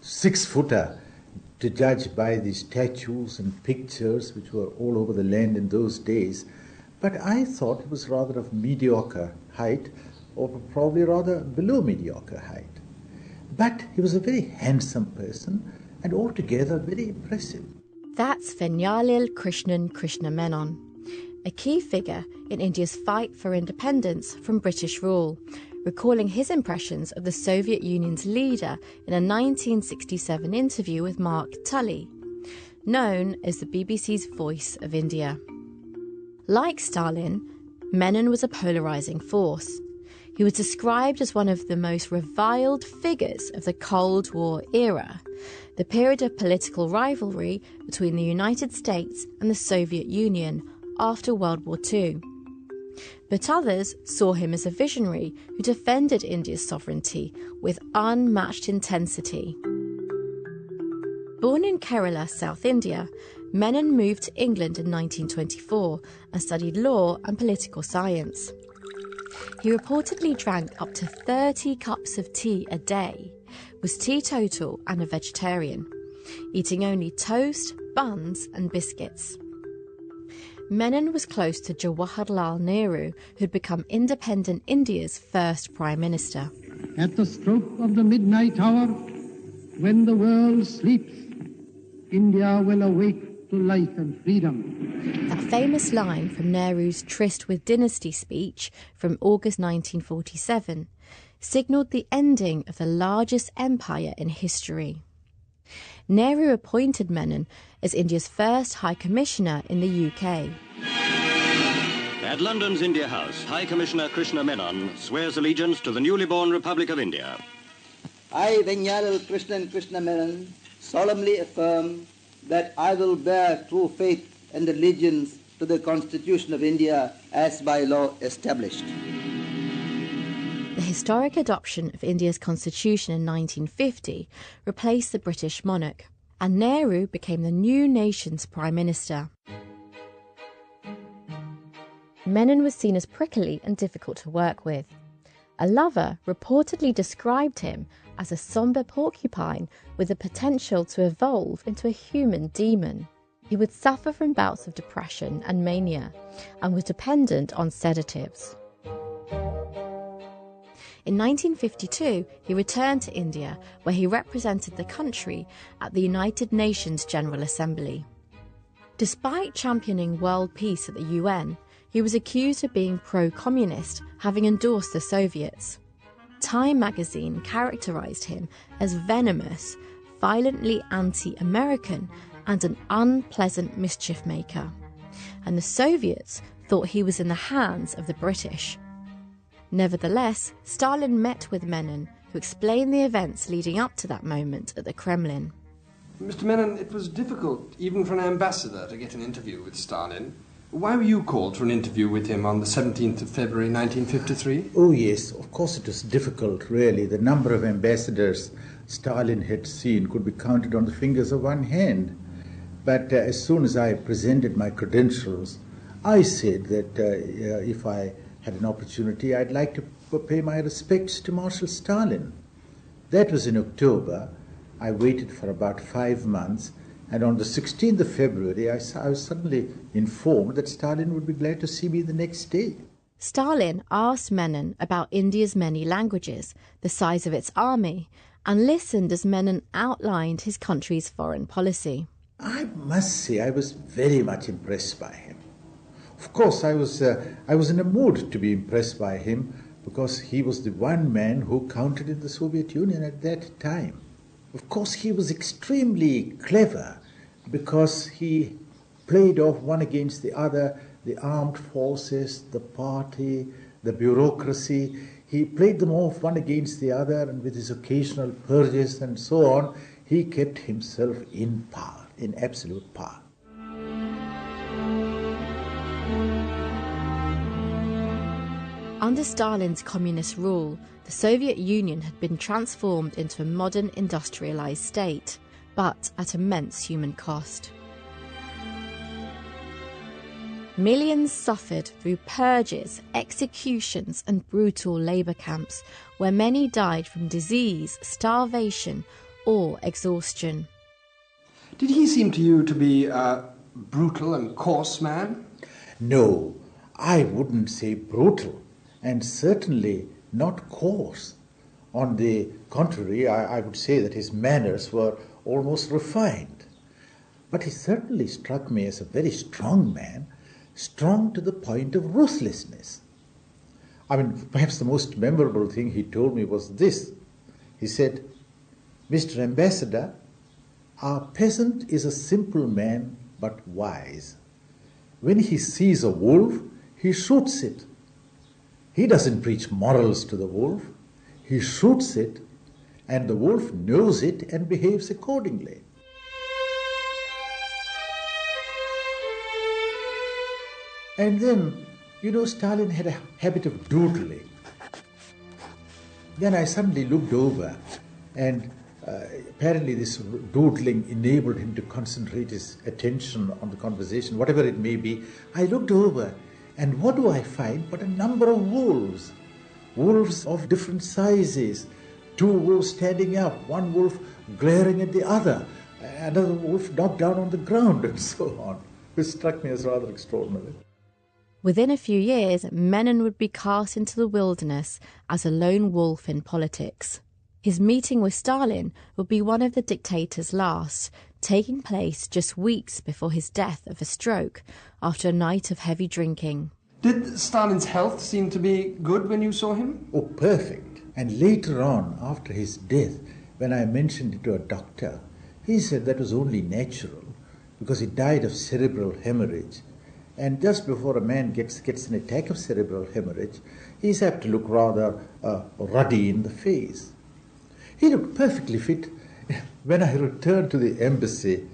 6-footer, to judge by the statues and pictures which were all over the land in those days. But I thought it was rather of mediocre height, or probably rather below mediocre height. But he was a very handsome person and altogether very impressive. That's Fenjalil Krishna Menon, a key figure in India's fight for independence from British rule, recalling his impressions of the Soviet Union's leader in a 1967 interview with Mark Tully, known as the BBC's Voice of India. Like Stalin, Menon was a polarising force. He was described as one of the most reviled figures of the Cold War era, the period of political rivalry between the United States and the Soviet Union after World War II. But others saw him as a visionary who defended India's sovereignty with unmatched intensity. Born in Kerala, South India, Menon moved to England in 1924 and studied law and political science. He reportedly drank up to 30 cups of tea a day, was teetotal and a vegetarian, eating only toast, buns and biscuits. Menon was close to Jawaharlal Nehru, who'd become independent India's first Prime Minister. At the stroke of the midnight hour, when the world sleeps, India will awake to life and freedom. That famous line from Nehru's Tryst with Dynasty speech from August 1947 signalled the ending of the largest empire in history. Nehru appointed Menon as India's first High Commissioner in the UK. At London's India House, High Commissioner Krishna Menon swears allegiance to the newly born Republic of India. I, Venyalal Krishna Menon, solemnly affirm that I will bear true faith and allegiance to the Constitution of India as by law established. The historic adoption of India's constitution in 1950 replaced the British monarch, and Nehru became the new nation's Prime Minister. Menon was seen as prickly and difficult to work with. A lover reportedly described him as a sombre porcupine with the potential to evolve into a human demon. He would suffer from bouts of depression and mania and was dependent on sedatives. In 1952, he returned to India, where he represented the country at the United Nations General Assembly. Despite championing world peace at the UN, he was accused of being pro-communist, having endorsed the Soviets. Time magazine characterised him as venomous, violently anti-American, and an unpleasant mischief maker. And the Soviets thought he was in the hands of the British. Nevertheless, Stalin met with Menon, who explained the events leading up to that moment at the Kremlin. Mr. Menon, it was difficult, even for an ambassador, to get an interview with Stalin. Why were you called for an interview with him on the 17th of February 1953? Oh yes, of course it was difficult, really. The number of ambassadors Stalin had seen could be counted on the fingers of one hand. But as soon as I presented my credentials, I said that if I had an opportunity, I'd like to pay my respects to Marshal Stalin. That was in October. I waited for about 5 months, and on the 16th of February, I was suddenly informed that Stalin would be glad to see me the next day. Stalin asked Menon about India's many languages, the size of its army, and listened as Menon outlined his country's foreign policy. I must say I was very much impressed by him. Of course, I was in a mood to be impressed by him because he was the one man who counted in the Soviet Union at that time. Of course, he was extremely clever because he played off one against the other, the armed forces, the party, the bureaucracy. He played them off one against the other, and with his occasional purges and so on, he kept himself in power, in absolute power. Under Stalin's communist rule, the Soviet Union had been transformed into a modern industrialized state, but at immense human cost. Millions suffered through purges, executions and brutal labour camps, where many died from disease, starvation or exhaustion. Did he seem to you to be a brutal and coarse man? No, I wouldn't say brutal, and certainly not coarse. On the contrary, I would say that his manners were almost refined. But he certainly struck me as a very strong man, strong to the point of ruthlessness. I mean, perhaps the most memorable thing he told me was this. He said, "Mr. Ambassador, our peasant is a simple man but wise. When he sees a wolf, he shoots it. He doesn't preach morals to the wolf. He shoots it, and the wolf knows it and behaves accordingly." And then, Stalin had a habit of doodling. Then I suddenly looked over, and apparently this doodling enabled him to concentrate his attention on the conversation, whatever it may be. I looked over, and what do I find but a number of wolves? Wolves of different sizes, two wolves standing up, one wolf glaring at the other, another wolf knocked down on the ground, and so on, which struck me as rather extraordinary. Within a few years, Menon would be cast into the wilderness as a lone wolf in politics. His meeting with Stalin would be one of the dictator's last, taking place just weeks before his death of a stroke after a night of heavy drinking. Did Stalin's health seem to be good when you saw him? Oh, perfect. And later on, after his death, when I mentioned it to a doctor, he said that was only natural because he died of cerebral hemorrhage. And just before a man gets an attack of cerebral hemorrhage, he's apt to look rather ruddy in the face. He looked perfectly fit. When I returned to the embassy,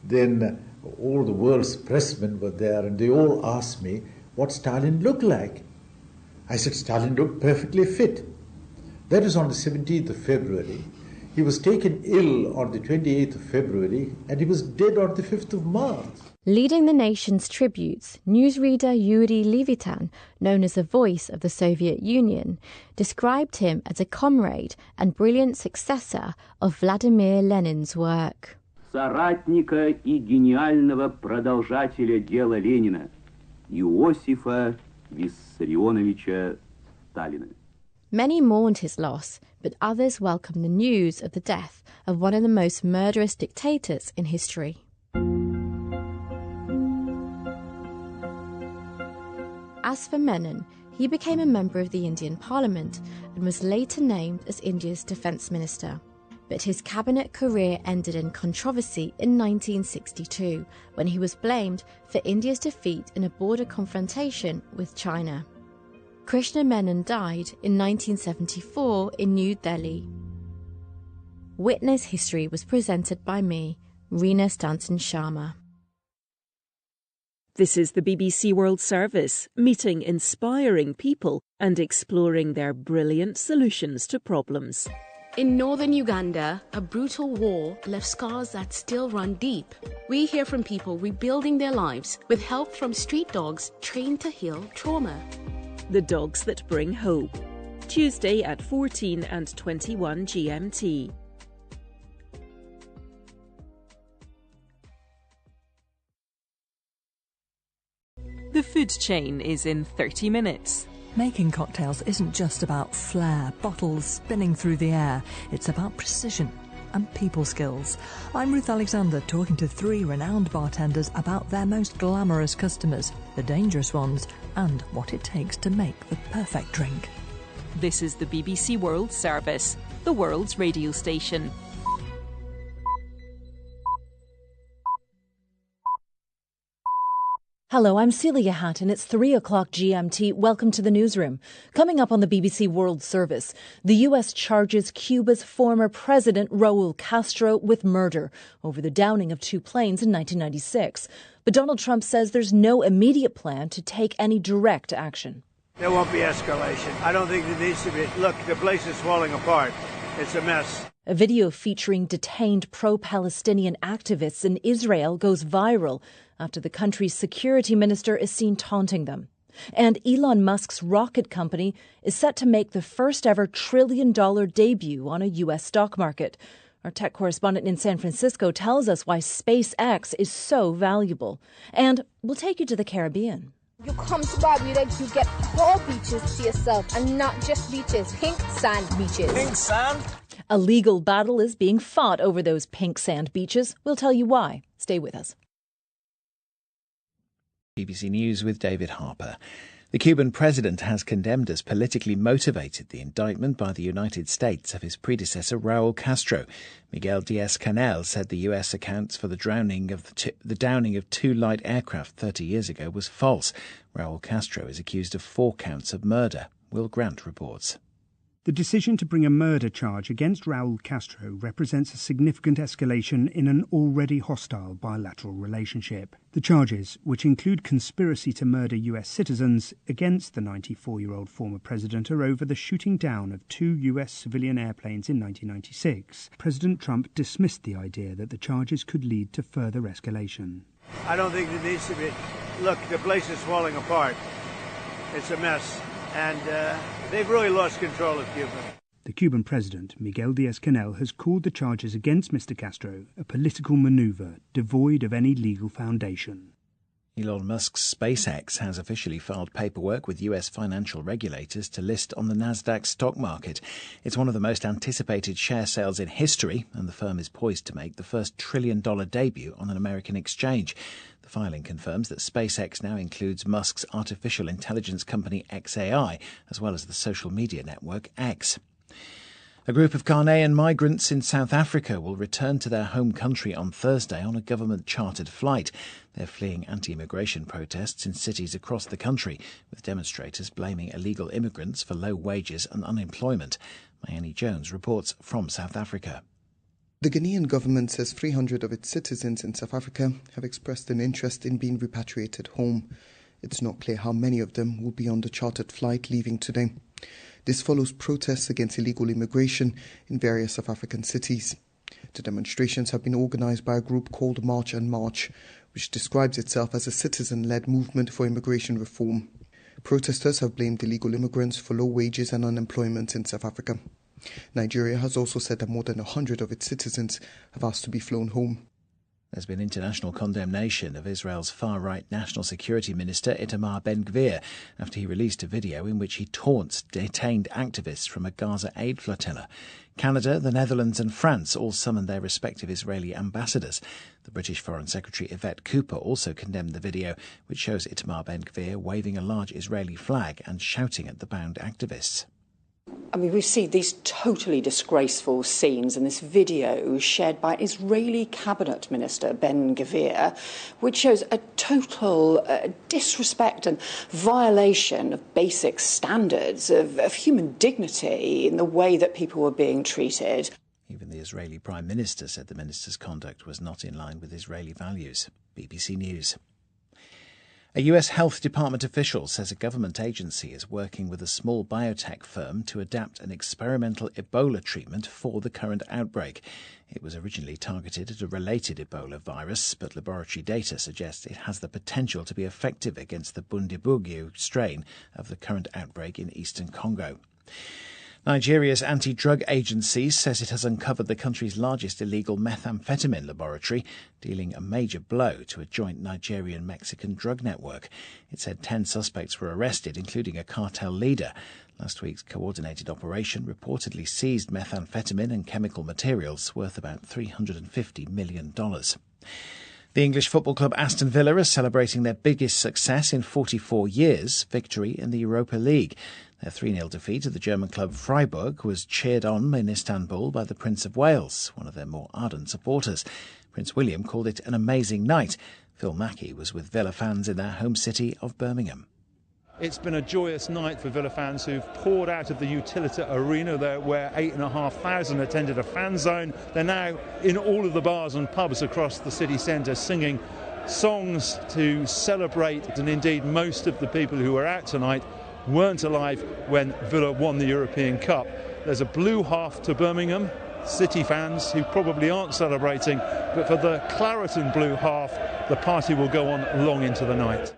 then all the world's pressmen were there, and they all asked me what Stalin looked like. I said Stalin looked perfectly fit. That was on the 17th of February. He was taken ill on the 28th of February, and he was dead on the 5th of March. Leading the nation's tributes, newsreader Yuri Levitan, known as the voice of the Soviet Union, described him as a comrade and brilliant successor of Vladimir Lenin's work. Соратника и гениального продолжателя дела Ленина, Иосифа Виссарионовича Сталина. Many mourned his loss, but others welcomed the news of the death of one of the most murderous dictators in history. As for Menon, he became a member of the Indian Parliament and was later named as India's Defence Minister. But his cabinet career ended in controversy in 1962, when he was blamed for India's defeat in a border confrontation with China. Krishna Menon died in 1974 in New Delhi. Witness History was presented by me, Reena Stanton Sharma. This is the BBC World Service, meeting inspiring people and exploring their brilliant solutions to problems. In northern Uganda, a brutal war left scars that still run deep. We hear from people rebuilding their lives with help from street dogs trained to heal trauma. The Dogs That Bring Hope. Tuesday at 14 and 21 GMT. The food chain is in 30 minutes. Making cocktails isn't just about flair, bottles spinning through the air. It's about precision and people skills. I'm Ruth Alexander, talking to 3 renowned bartenders about their most glamorous customers, the dangerous ones, and what it takes to make the perfect drink. This is the BBC World Service, the world's radio station. Hello, I'm Celia Hatton. It's 3 o'clock GMT. Welcome to the newsroom. Coming up on the BBC World Service, the U.S. charges Cuba's former president, Raul Castro, with murder over the downing of 2 planes in 1996. But Donald Trump says there's no immediate plan to take any direct action. There won't be escalation. I don't think there needs to be. Look, the place is falling apart. It's a mess. A video featuring detained pro-Palestinian activists in Israel goes viral after the country's security minister is seen taunting them. And Elon Musk's rocket company is set to make the first ever $1 trillion debut on a U.S. stock market. Our tech correspondent in San Francisco tells us why SpaceX is so valuable. And we'll take you to the Caribbean. You come to Barbuda, you get whole beaches to yourself, and not just beaches, pink sand beaches. Pink sand? A legal battle is being fought over those pink sand beaches. We'll tell you why. Stay with us. BBC News with David Harper. The Cuban president has condemned as politically motivated the indictment by the United States of his predecessor Raul Castro. Miguel Diaz-Canel said the U.S. accounts for the downing of 2 light aircraft 30 years ago was false. Raul Castro is accused of 4 counts of murder. Will Grant reports. The decision to bring a murder charge against Raul Castro represents a significant escalation in an already hostile bilateral relationship. The charges, which include conspiracy to murder U.S. citizens against the 94-year-old former president, are over the shooting down of 2 U.S. civilian airplanes in 1996. President Trump dismissed the idea that the charges could lead to further escalation. I don't think there needs to be. Look, the place is falling apart. It's a mess. And they've really lost control of Cuba. The Cuban president, Miguel Díaz-Canel, has called the charges against Mr. Castro a political manoeuvre devoid of any legal foundation. Elon Musk's SpaceX has officially filed paperwork with US financial regulators to list on the Nasdaq stock market. It's one of the most anticipated share sales in history, and the firm is poised to make the first trillion-dollar debut on an American exchange. The filing confirms that SpaceX now includes Musk's artificial intelligence company xAI, as well as the social media network X. A group of Ghanaian migrants in South Africa will return to their home country on Thursday on a government-chartered flight. They're fleeing anti-immigration protests in cities across the country, with demonstrators blaming illegal immigrants for low wages and unemployment. Mayeni Jones reports from South Africa. The Ghanaian government says 300 of its citizens in South Africa have expressed an interest in being repatriated home. It's not clear how many of them will be on the chartered flight leaving today. This follows protests against illegal immigration in various South African cities. The demonstrations have been organised by a group called March and March, which describes itself as a citizen-led movement for immigration reform. Protesters have blamed illegal immigrants for low wages and unemployment in South Africa. Nigeria has also said that more than 100 of its citizens have asked to be flown home. There's been international condemnation of Israel's far-right National Security Minister Itamar Ben-Gvir after he released a video in which he taunts detained activists from a Gaza aid flotilla. Canada, the Netherlands and France all summoned their respective Israeli ambassadors. The British Foreign Secretary Yvette Cooper also condemned the video, which shows Itamar Ben-Gvir waving a large Israeli flag and shouting at the bound activists. I mean, we see these totally disgraceful scenes in this video shared by Israeli Cabinet Minister Ben-Gvir, which shows a total disrespect and violation of basic standards of human dignity in the way that people were being treated. Even the Israeli Prime Minister said the minister's conduct was not in line with Israeli values. BBC News. A US Health Department official says a government agency is working with a small biotech firm to adapt an experimental Ebola treatment for the current outbreak. It was originally targeted at a related Ebola virus, but laboratory data suggests it has the potential to be effective against the Bundibugyo strain of the current outbreak in eastern Congo. Nigeria's anti-drug agency says it has uncovered the country's largest illegal methamphetamine laboratory, dealing a major blow to a joint Nigerian-Mexican drug network. It said 10 suspects were arrested, including a cartel leader. Last week's coordinated operation reportedly seized methamphetamine and chemical materials worth about $350 million. The English football club Aston Villa are celebrating their biggest success in 44 years, victory in the Europa League. Their 3-0 defeat of the German club Freiburg was cheered on in Istanbul by the Prince of Wales, one of their more ardent supporters. Prince William called it an amazing night. Phil Mackey was with Villa fans in their home city of Birmingham. It's been a joyous night for Villa fans who've poured out of the Utilita Arena there, where 8,500 attended a fan zone. They're now in all of the bars and pubs across the city centre singing songs to celebrate, and indeed most of the people who were out tonight weren't alive when Villa won the European Cup. There's a blue half to Birmingham, City fans who probably aren't celebrating, but for the claret and blue half, the party will go on long into the night.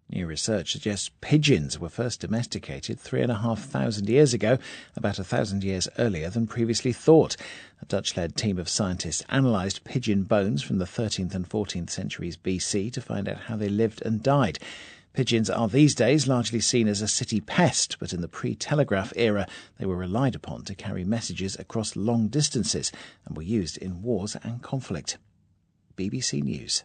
New research suggests pigeons were first domesticated 3,500 years ago, about 1,000 years earlier than previously thought. A Dutch-led team of scientists analysed pigeon bones from the 13th and 14th centuries BC to find out how they lived and died. Pigeons are these days largely seen as a city pest, but in the pre-telegraph era they were relied upon to carry messages across long distances and were used in wars and conflict. BBC News.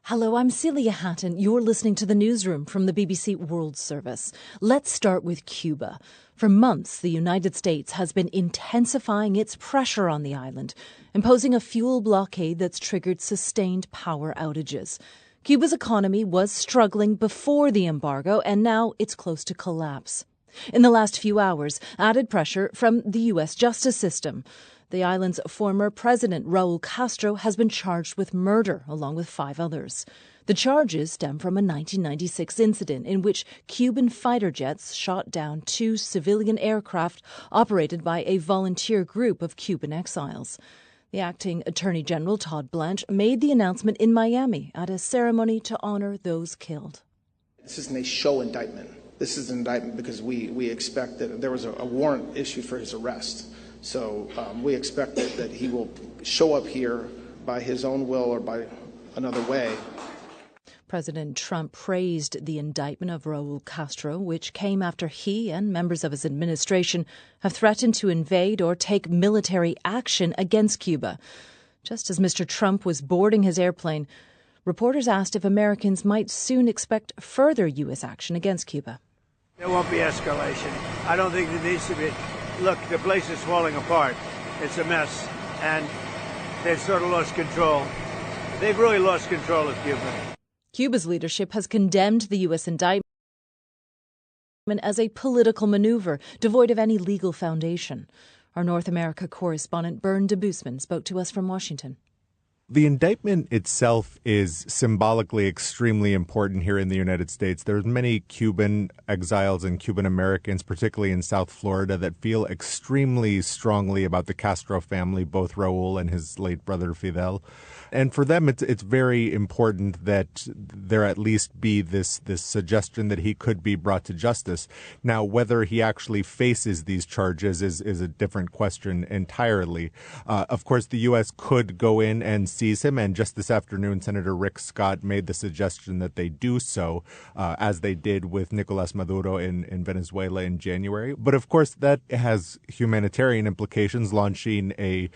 Hello, I'm Celia Hatton. You're listening to the newsroom from the BBC World Service. Let's start with Cuba. For months, the United States has been intensifying its pressure on the island, imposing a fuel blockade that's triggered sustained power outages. Cuba's economy was struggling before the embargo, and now it's close to collapse. In the last few hours, added pressure from the U.S. justice system. The island's former president, Raul Castro, has been charged with murder, along with 5 others. The charges stem from a 1996 incident in which Cuban fighter jets shot down 2 civilian aircraft operated by a volunteer group of Cuban exiles. The acting Attorney General, Todd Blanche, made the announcement in Miami at a ceremony to honor those killed. This isn't a show indictment. This is an indictment because we expect that there was a warrant issued for his arrest. So we expect that he will show up here by his own will or by another way. President Trump praised the indictment of Raul Castro, which came after he and members of his administration have threatened to invade or take military action against Cuba. Just as Mr. Trump was boarding his airplane, reporters asked if Americans might soon expect further U.S. action against Cuba. There won't be escalation. I don't think there needs to be. Look, the place is falling apart. It's a mess, and they've sort of lost control. They've really lost control of Cuba. Cuba's leadership has condemned the U.S. indictment as a political maneuver devoid of any legal foundation. Our North America correspondent Bern de Boosman spoke to us from Washington. The indictment itself is symbolically extremely important here in the United States. There's many Cuban exiles and Cuban Americans, particularly in South Florida, that feel extremely strongly about the Castro family, both Raul and his late brother Fidel. And for them, it's very important that there at least be this suggestion that he could be brought to justice. Now, whether he actually faces these charges is a different question entirely. Of course, the U.S. could go in and seize him, and just this afternoon, Senator Rick Scott made the suggestion that they do so, as they did with Nicolas Maduro in Venezuela in January. But of course, that has humanitarian implications, launching a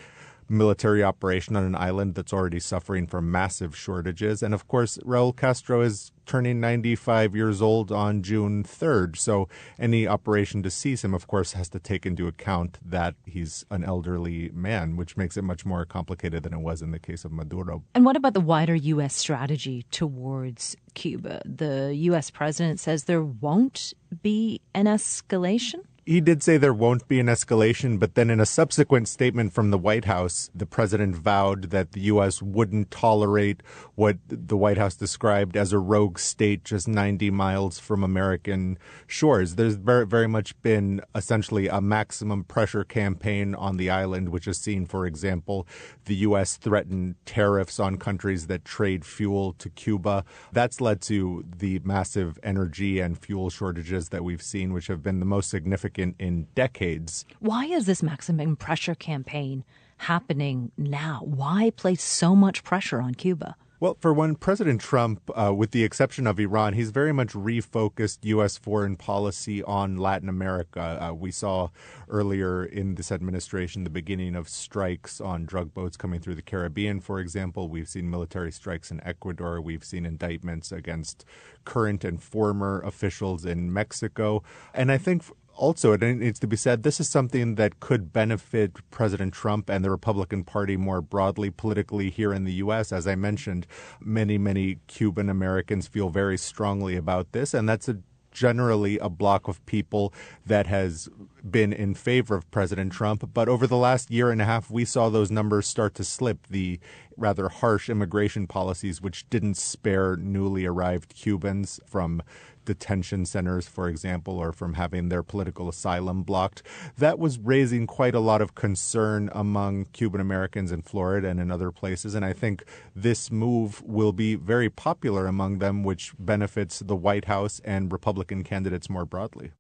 military operation on an island that's already suffering from massive shortages. And of course, Raul Castro is turning 95 years old on June 3rd. So any operation to seize him, of course, has to take into account that he's an elderly man, which makes it much more complicated than it was in the case of Maduro. And what about the wider U.S. strategy towards Cuba? The U.S. president says there won't be an escalation? He did say there won't be an escalation, but then in a subsequent statement from the White House, the president vowed that the U.S. wouldn't tolerate what the White House described as a rogue state just 90 miles from American shores. There's very, very much been essentially a maximum pressure campaign on the island, which has seen, for example, the U.S. threaten tariffs on countries that trade fuel to Cuba. That's led to the massive energy and fuel shortages that we've seen, which have been the most significant in decades. Why is this maximum pressure campaign happening now? Why place so much pressure on Cuba? Well, for one, President Trump, with the exception of Iran, he's very much refocused U.S. foreign policy on Latin America. We saw earlier in this administration the beginning of strikes on drug boats coming through the Caribbean, for example. We've seen military strikes in Ecuador. We've seen indictments against current and former officials in Mexico. And I think also, it needs to be said, this is something that could benefit President Trump and the Republican Party more broadly politically here in the U.S. As I mentioned, many Cuban Americans feel very strongly about this, and that's generally a block of people that has been in favor of President Trump. But over the last year and a half, we saw those numbers start to slip. The rather harsh immigration policies, which didn't spare newly arrived Cubans from detention centers, for example, or from having their political asylum blocked. That was raising quite a lot of concern among Cuban Americans in Florida and in other places. And I think this move will be very popular among them, which benefits the White House and Republican candidates more broadly.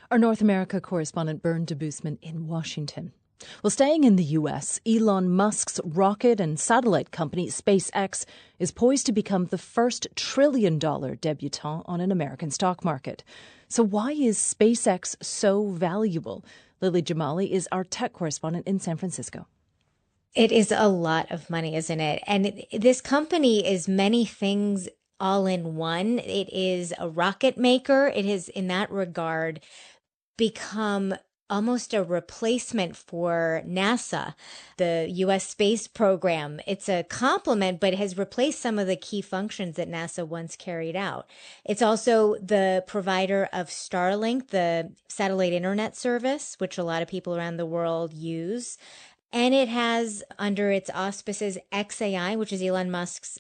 Our North America correspondent Bern de Boosman in Washington. Well, staying in the U.S., Elon Musk's rocket and satellite company SpaceX is poised to become the first trillion-dollar debutant on an American stock market. So why is SpaceX so valuable? Lily Jamali is our tech correspondent in San Francisco. It is a lot of money, isn't it? And this company is many things all in one. It is a rocket maker. It has, in that regard, become almost a replacement for NASA, the U.S. space program. It's a complement, but it has replaced some of the key functions that NASA once carried out. It's also the provider of Starlink, the satellite internet service, which a lot of people around the world use. And it has under its auspices xAI, which is Elon Musk's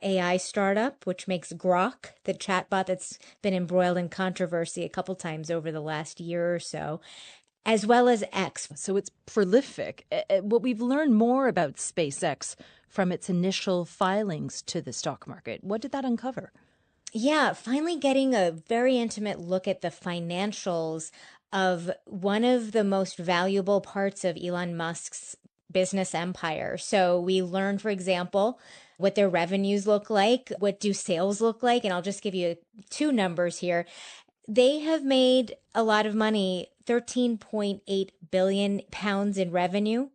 AI startup, which makes Grok, the chatbot that's been embroiled in controversy a couple times over the last year or so, as well as X. So it's prolific. What we've learned more about SpaceX from its initial filings to the stock market, what did that uncover? Yeah, finally getting a very intimate look at the financials of one of the most valuable parts of Elon Musk's business empire. So we learned, for example, what their revenues look like, what do sales look like, and I'll just give you two numbers here. They have made a lot of money, 13.8 billion pounds in revenue.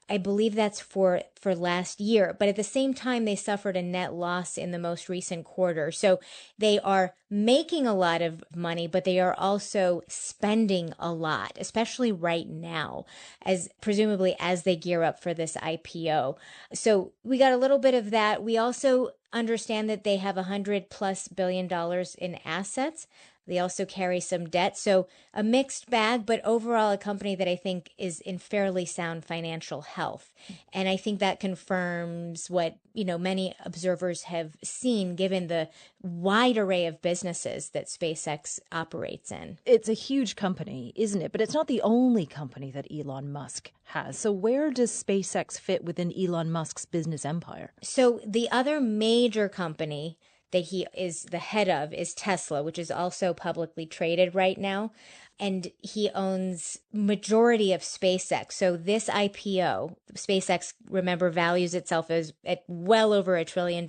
I believe that's for last year. But at the same time, they suffered a net loss in the most recent quarter. So they are making a lot of money, but they are also spending a lot, especially right now, as presumably as they gear up for this IPO. So we got a little bit of that. We also understand that they have $100+ billion in assets. They also carry some debt. So a mixed bag, but overall a company that I think is in fairly sound financial health. And I think that confirms what, many observers have seen given the wide array of businesses that SpaceX operates in. It's a huge company, isn't it? But it's not the only company that Elon Musk has. So where does SpaceX fit within Elon Musk's business empire? So the other major company that he is the head of is Tesla, which is also publicly traded right now. And he owns majority of SpaceX. So this IPO, SpaceX, remember, values itself as at well over $1 trillion,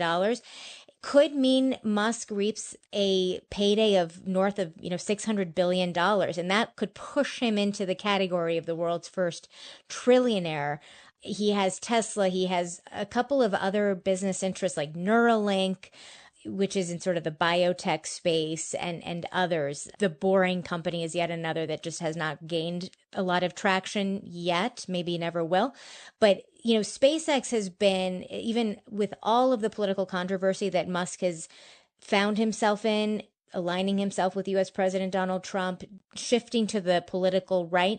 could mean Musk reaps a payday of north of, $600 billion. And that could push him into the category of the world's first trillionaire. He has Tesla. He has a couple of other business interests like Neuralink, which is in sort of the biotech space, and others. The Boring Company is yet another that just has not gained a lot of traction yet, maybe never will. But, SpaceX has been, even with all of the political controversy that Musk has found himself in, aligning himself with U.S. President Donald Trump, shifting to the political right,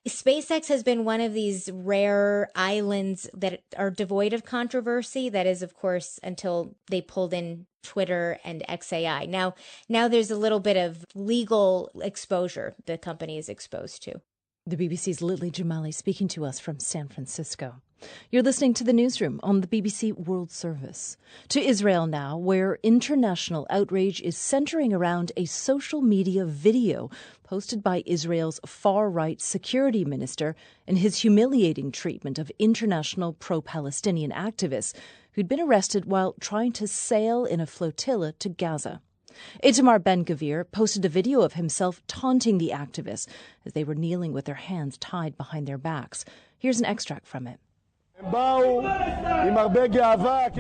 SpaceX has been one of these rare islands that are devoid of controversy. That is, of course, until they pulled in Twitter and XAI. Now there's a little bit of legal exposure the company is exposed to. The BBC's Lily Jamali speaking to us from San Francisco. You're listening to The Newsroom on the BBC World Service. To Israel now, where international outrage is centering around a social media video posted by Israel's far-right security minister and his humiliating treatment of international pro-Palestinian activists who'd been arrested while trying to sail in a flotilla to Gaza. Itamar Ben-Gvir posted a video of himself taunting the activists as they were kneeling with their hands tied behind their backs. Here's an extract from it.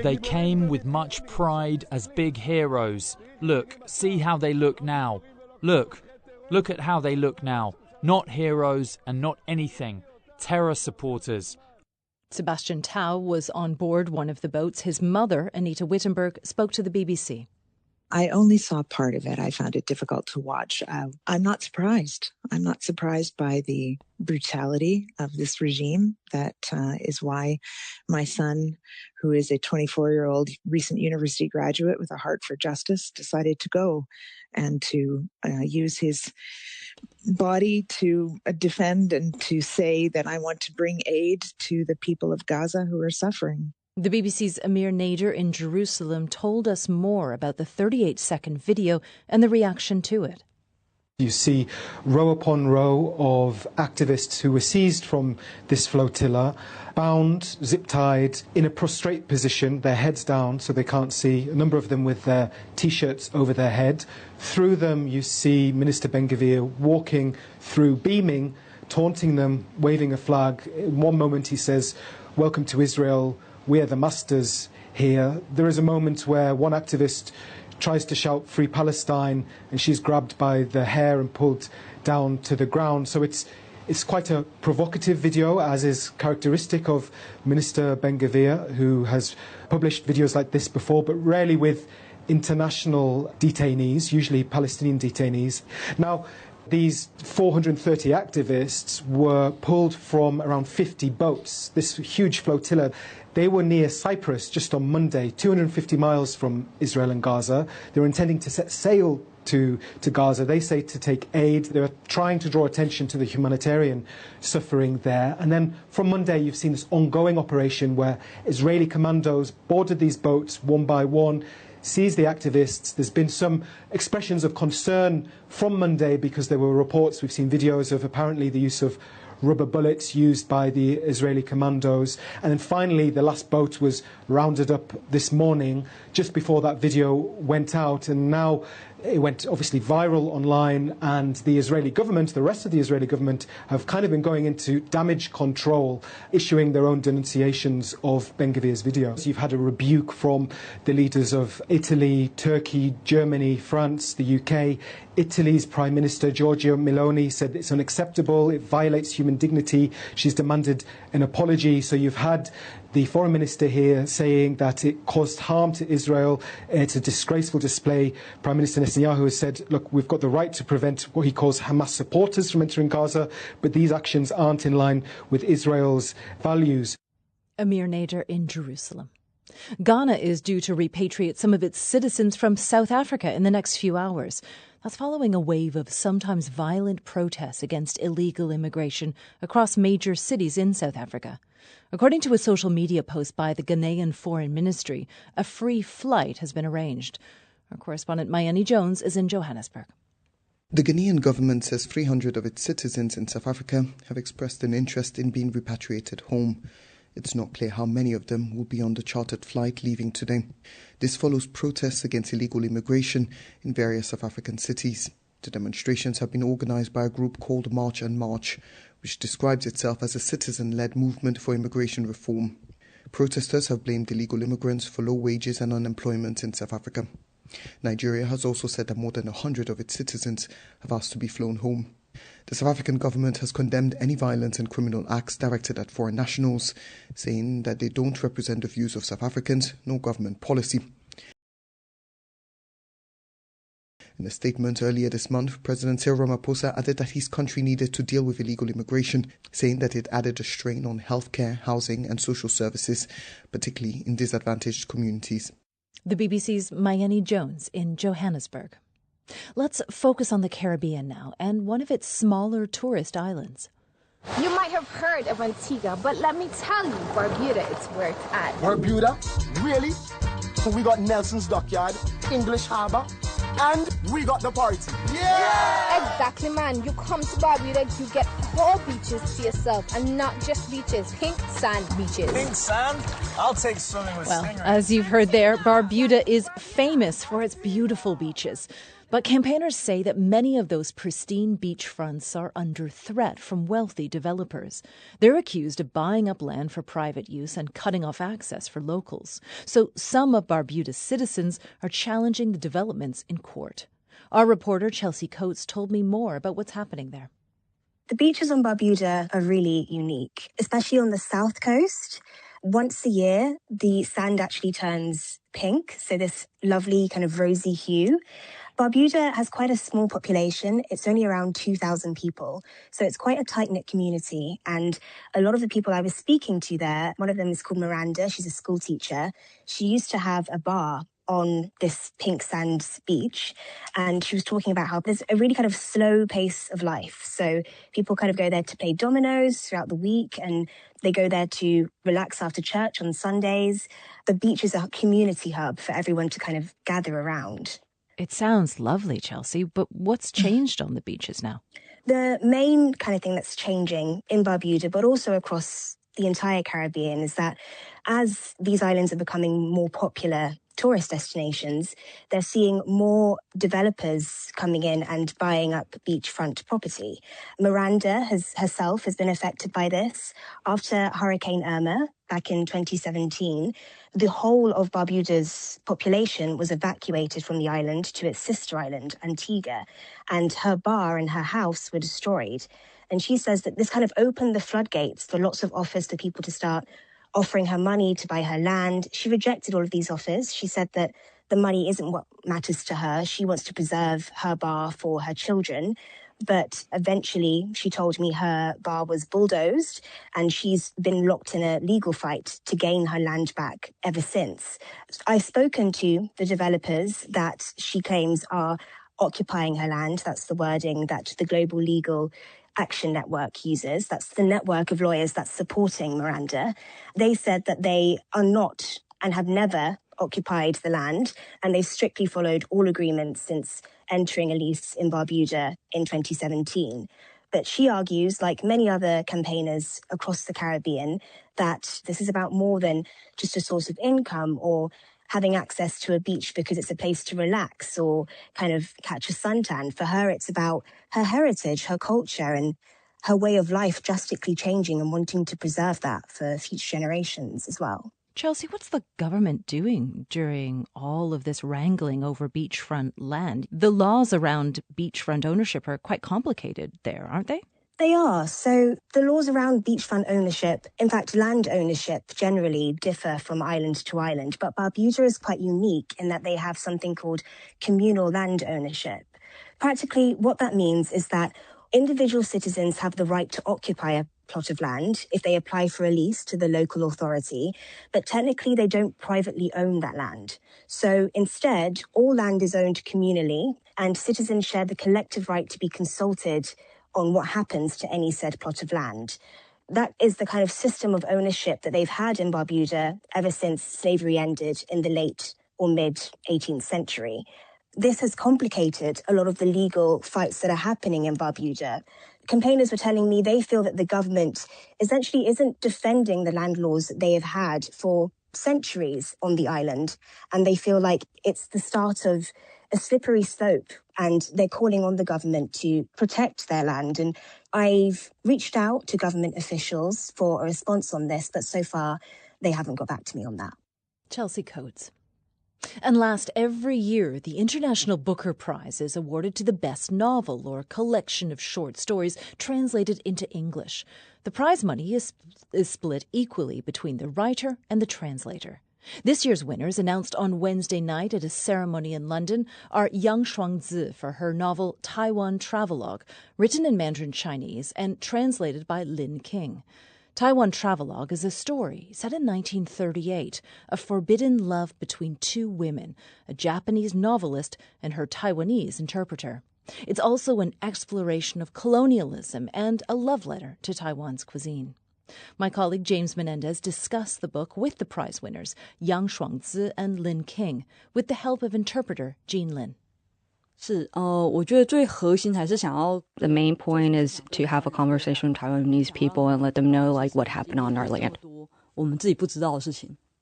They came with much pride as big heroes. Look, see how they look now. Look at how they look now. Not heroes and not anything. Terror supporters. Sebastian Tau was on board one of the boats. His mother, Anita Wittenberg, spoke to the BBC. I only saw part of it. I found it difficult to watch. I'm not surprised. I'm not surprised by the brutality of this regime. That is why my son, who is a 24-year-old recent university graduate with a heart for justice, decided to go and to use his body to defend and to say that I want to bring aid to the people of Gaza who are suffering. The BBC's Amir Nader in Jerusalem told us more about the 38-second video and the reaction to it. You see row upon row of activists who were seized from this flotilla, bound, zip-tied, in a prostrate position, their heads down so they can't see, a number of them with their T-shirts over their head. Through them you see Minister Ben-Gvir walking through, beaming, taunting them, waving a flag. In one moment he says, "Welcome to Israel. We are the masters here." There is a moment where one activist tries to shout "Free Palestine" and she's grabbed by the hair and pulled down to the ground. So it's quite a provocative video, as is characteristic of Minister Ben-Gvir, who has published videos like this before, but rarely with international detainees, usually Palestinian detainees. Now, these 430 activists were pulled from around 50 boats, this huge flotilla. They were near Cyprus just on Monday, 250 miles from Israel and Gaza. They were intending to set sail to Gaza. They say to take aid. They were trying to draw attention to the humanitarian suffering there. And then from Monday, you've seen this ongoing operation where Israeli commandos boarded these boats one by one, seized the activists. There's been some expressions of concern from Monday because there were reports, we've seen videos of apparently the use of rubber bullets used by the Israeli commandos. And then finally, the last boat was rounded up this morning, just before that video went out. And now it went obviously viral online, and the Israeli government, the rest of the Israeli government, have kind of been going into damage control, issuing their own denunciations of Ben Gvir's videos. You've had a rebuke from the leaders of Italy, Turkey, Germany, France, the UK. Italy's Prime Minister Giorgia Meloni said it's unacceptable, it violates human dignity. She's demanded an apology. So you've had the foreign minister here saying that it caused harm to Israel. It's a disgraceful display. Prime Minister Netanyahu has said, look, we've got the right to prevent what he calls Hamas supporters from entering Gaza, but these actions aren't in line with Israel's values. Amir Nader in Jerusalem. Ghana is due to repatriate some of its citizens from South Africa in the next few hours. That's following a wave of sometimes violent protests against illegal immigration across major cities in South Africa. According to a social media post by the Ghanaian Foreign Ministry, a free flight has been arranged. Our correspondent Mayeni Jones is in Johannesburg. The Ghanaian government says 300 of its citizens in South Africa have expressed an interest in being repatriated home. It's not clear how many of them will be on the chartered flight leaving today. This follows protests against illegal immigration in various South African cities. The demonstrations have been organised by a group called March and March, which describes itself as a citizen-led movement for immigration reform. Protesters have blamed illegal immigrants for low wages and unemployment in South Africa. Nigeria has also said that more than 100 of its citizens have asked to be flown home. The South African government has condemned any violence and criminal acts directed at foreign nationals, saying that they don't represent the views of South Africans nor government policy. In a statement earlier this month, President Cyril Ramaphosa added that his country needed to deal with illegal immigration, saying that it added a strain on healthcare, housing and social services, particularly in disadvantaged communities. The BBC's Mayeni Jones in Johannesburg. Let's focus on the Caribbean now and one of its smaller tourist islands. You might have heard of Antigua, but let me tell you, Barbuda is where it's at. Barbuda? Really? So we got Nelson's Dockyard, English Harbour, and we got the party. Yeah! Exactly, man. You come to Barbuda, you get whole beaches to yourself, and not just beaches, pink sand beaches. Pink sand? I'll take swimming with stingrays. As you've heard there, Barbuda is famous for its beautiful beaches. But campaigners say that many of those pristine beachfronts are under threat from wealthy developers. They're accused of buying up land for private use and cutting off access for locals. So some of Barbuda's citizens are challenging the developments in court. Our reporter Chelsea Coates told me more about what's happening there. The beaches on Barbuda are really unique, especially on the south coast. Once a year, the sand actually turns pink, so this lovely kind of rosy hue. Barbuda has quite a small population. It's only around 2,000 people. So it's quite a tight-knit community. And a lot of the people I was speaking to there, one of them is called Miranda. She's a school teacher. She used to have a bar on this pink sand beach. And she was talking about how there's a really kind of slow pace of life. So people kind of go there to play dominoes throughout the week, and they go there to relax after church on Sundays. The beach is a community hub for everyone to kind of gather around. It sounds lovely, Chelsea, but what's changed on the beaches now? The main kind of thing that's changing in Barbuda, but also across the entire Caribbean, is that as these islands are becoming more popular tourist destinations, they're seeing more developers coming in and buying up beachfront property. Miranda herself has been affected by this. After Hurricane Irma back in 2017, the whole of Barbuda's population was evacuated from the island to its sister island, Antigua, and her bar and her house were destroyed. And she says that this kind of opened the floodgates for lots of offers to people to start offering her money to buy her land. She rejected all of these offers. She said that the money isn't what matters to her. She wants to preserve her bar for her children. But eventually, she told me her bar was bulldozed, and she's been locked in a legal fight to gain her land back ever since. I've spoken to the developers that she claims are occupying her land. That's the wording that the Global Legal Action Network uses. That's the network of lawyers that's supporting Miranda. They said that they are not and have never occupied the land, and they've strictly followed all agreements since entering a lease in Barbuda in 2017. But she argues, like many other campaigners across the Caribbean, that this is about more than just a source of income or having access to a beach because it's a place to relax or kind of catch a suntan. For her, it's about her heritage, her culture, and her way of life drastically changing and wanting to preserve that for future generations as well. Chelsea, what's the government doing during all of this wrangling over beachfront land? The laws around beachfront ownership are quite complicated there, aren't they? They are. So the laws around beachfront ownership, in fact, land ownership generally differ from island to island. But Barbuda is quite unique in that they have something called communal land ownership. Practically, what that means is that individual citizens have the right to occupy a plot of land if they apply for a lease to the local authority, but technically they don't privately own that land. So instead, all land is owned communally, and citizens share the collective right to be consulted on what happens to any said plot of land. That is the kind of system of ownership that they've had in Barbuda ever since slavery ended in the late or mid-18th century. This has complicated a lot of the legal fights that are happening in Barbuda. Campaigners were telling me they feel that the government essentially isn't defending the land laws that they have had for centuries on the island, and they feel like it's the start of a slippery slope, and they're calling on the government to protect their land. And I've reached out to government officials for a response on this, but so far they haven't got back to me on that. Chelsea Coates. And last, every year, the International Booker Prize is awarded to the best novel or collection of short stories translated into English. The prize money is split equally between the writer and the translator. This year's winners, announced on Wednesday night at a ceremony in London, are Yang Shuangzi for her novel Taiwan Travelogue, written in Mandarin Chinese and translated by Lin King. Taiwan Travelogue is a story set in 1938, a forbidden love between two women, a Japanese novelist and her Taiwanese interpreter. It's also an exploration of colonialism and a love letter to Taiwan's cuisine. My colleague James Menendez discussed the book with the prize winners, Yang Shuangzi and Lin King, with the help of interpreter Jean Lin. The main point is to have a conversation with Taiwanese people and let them know what happened on our land. And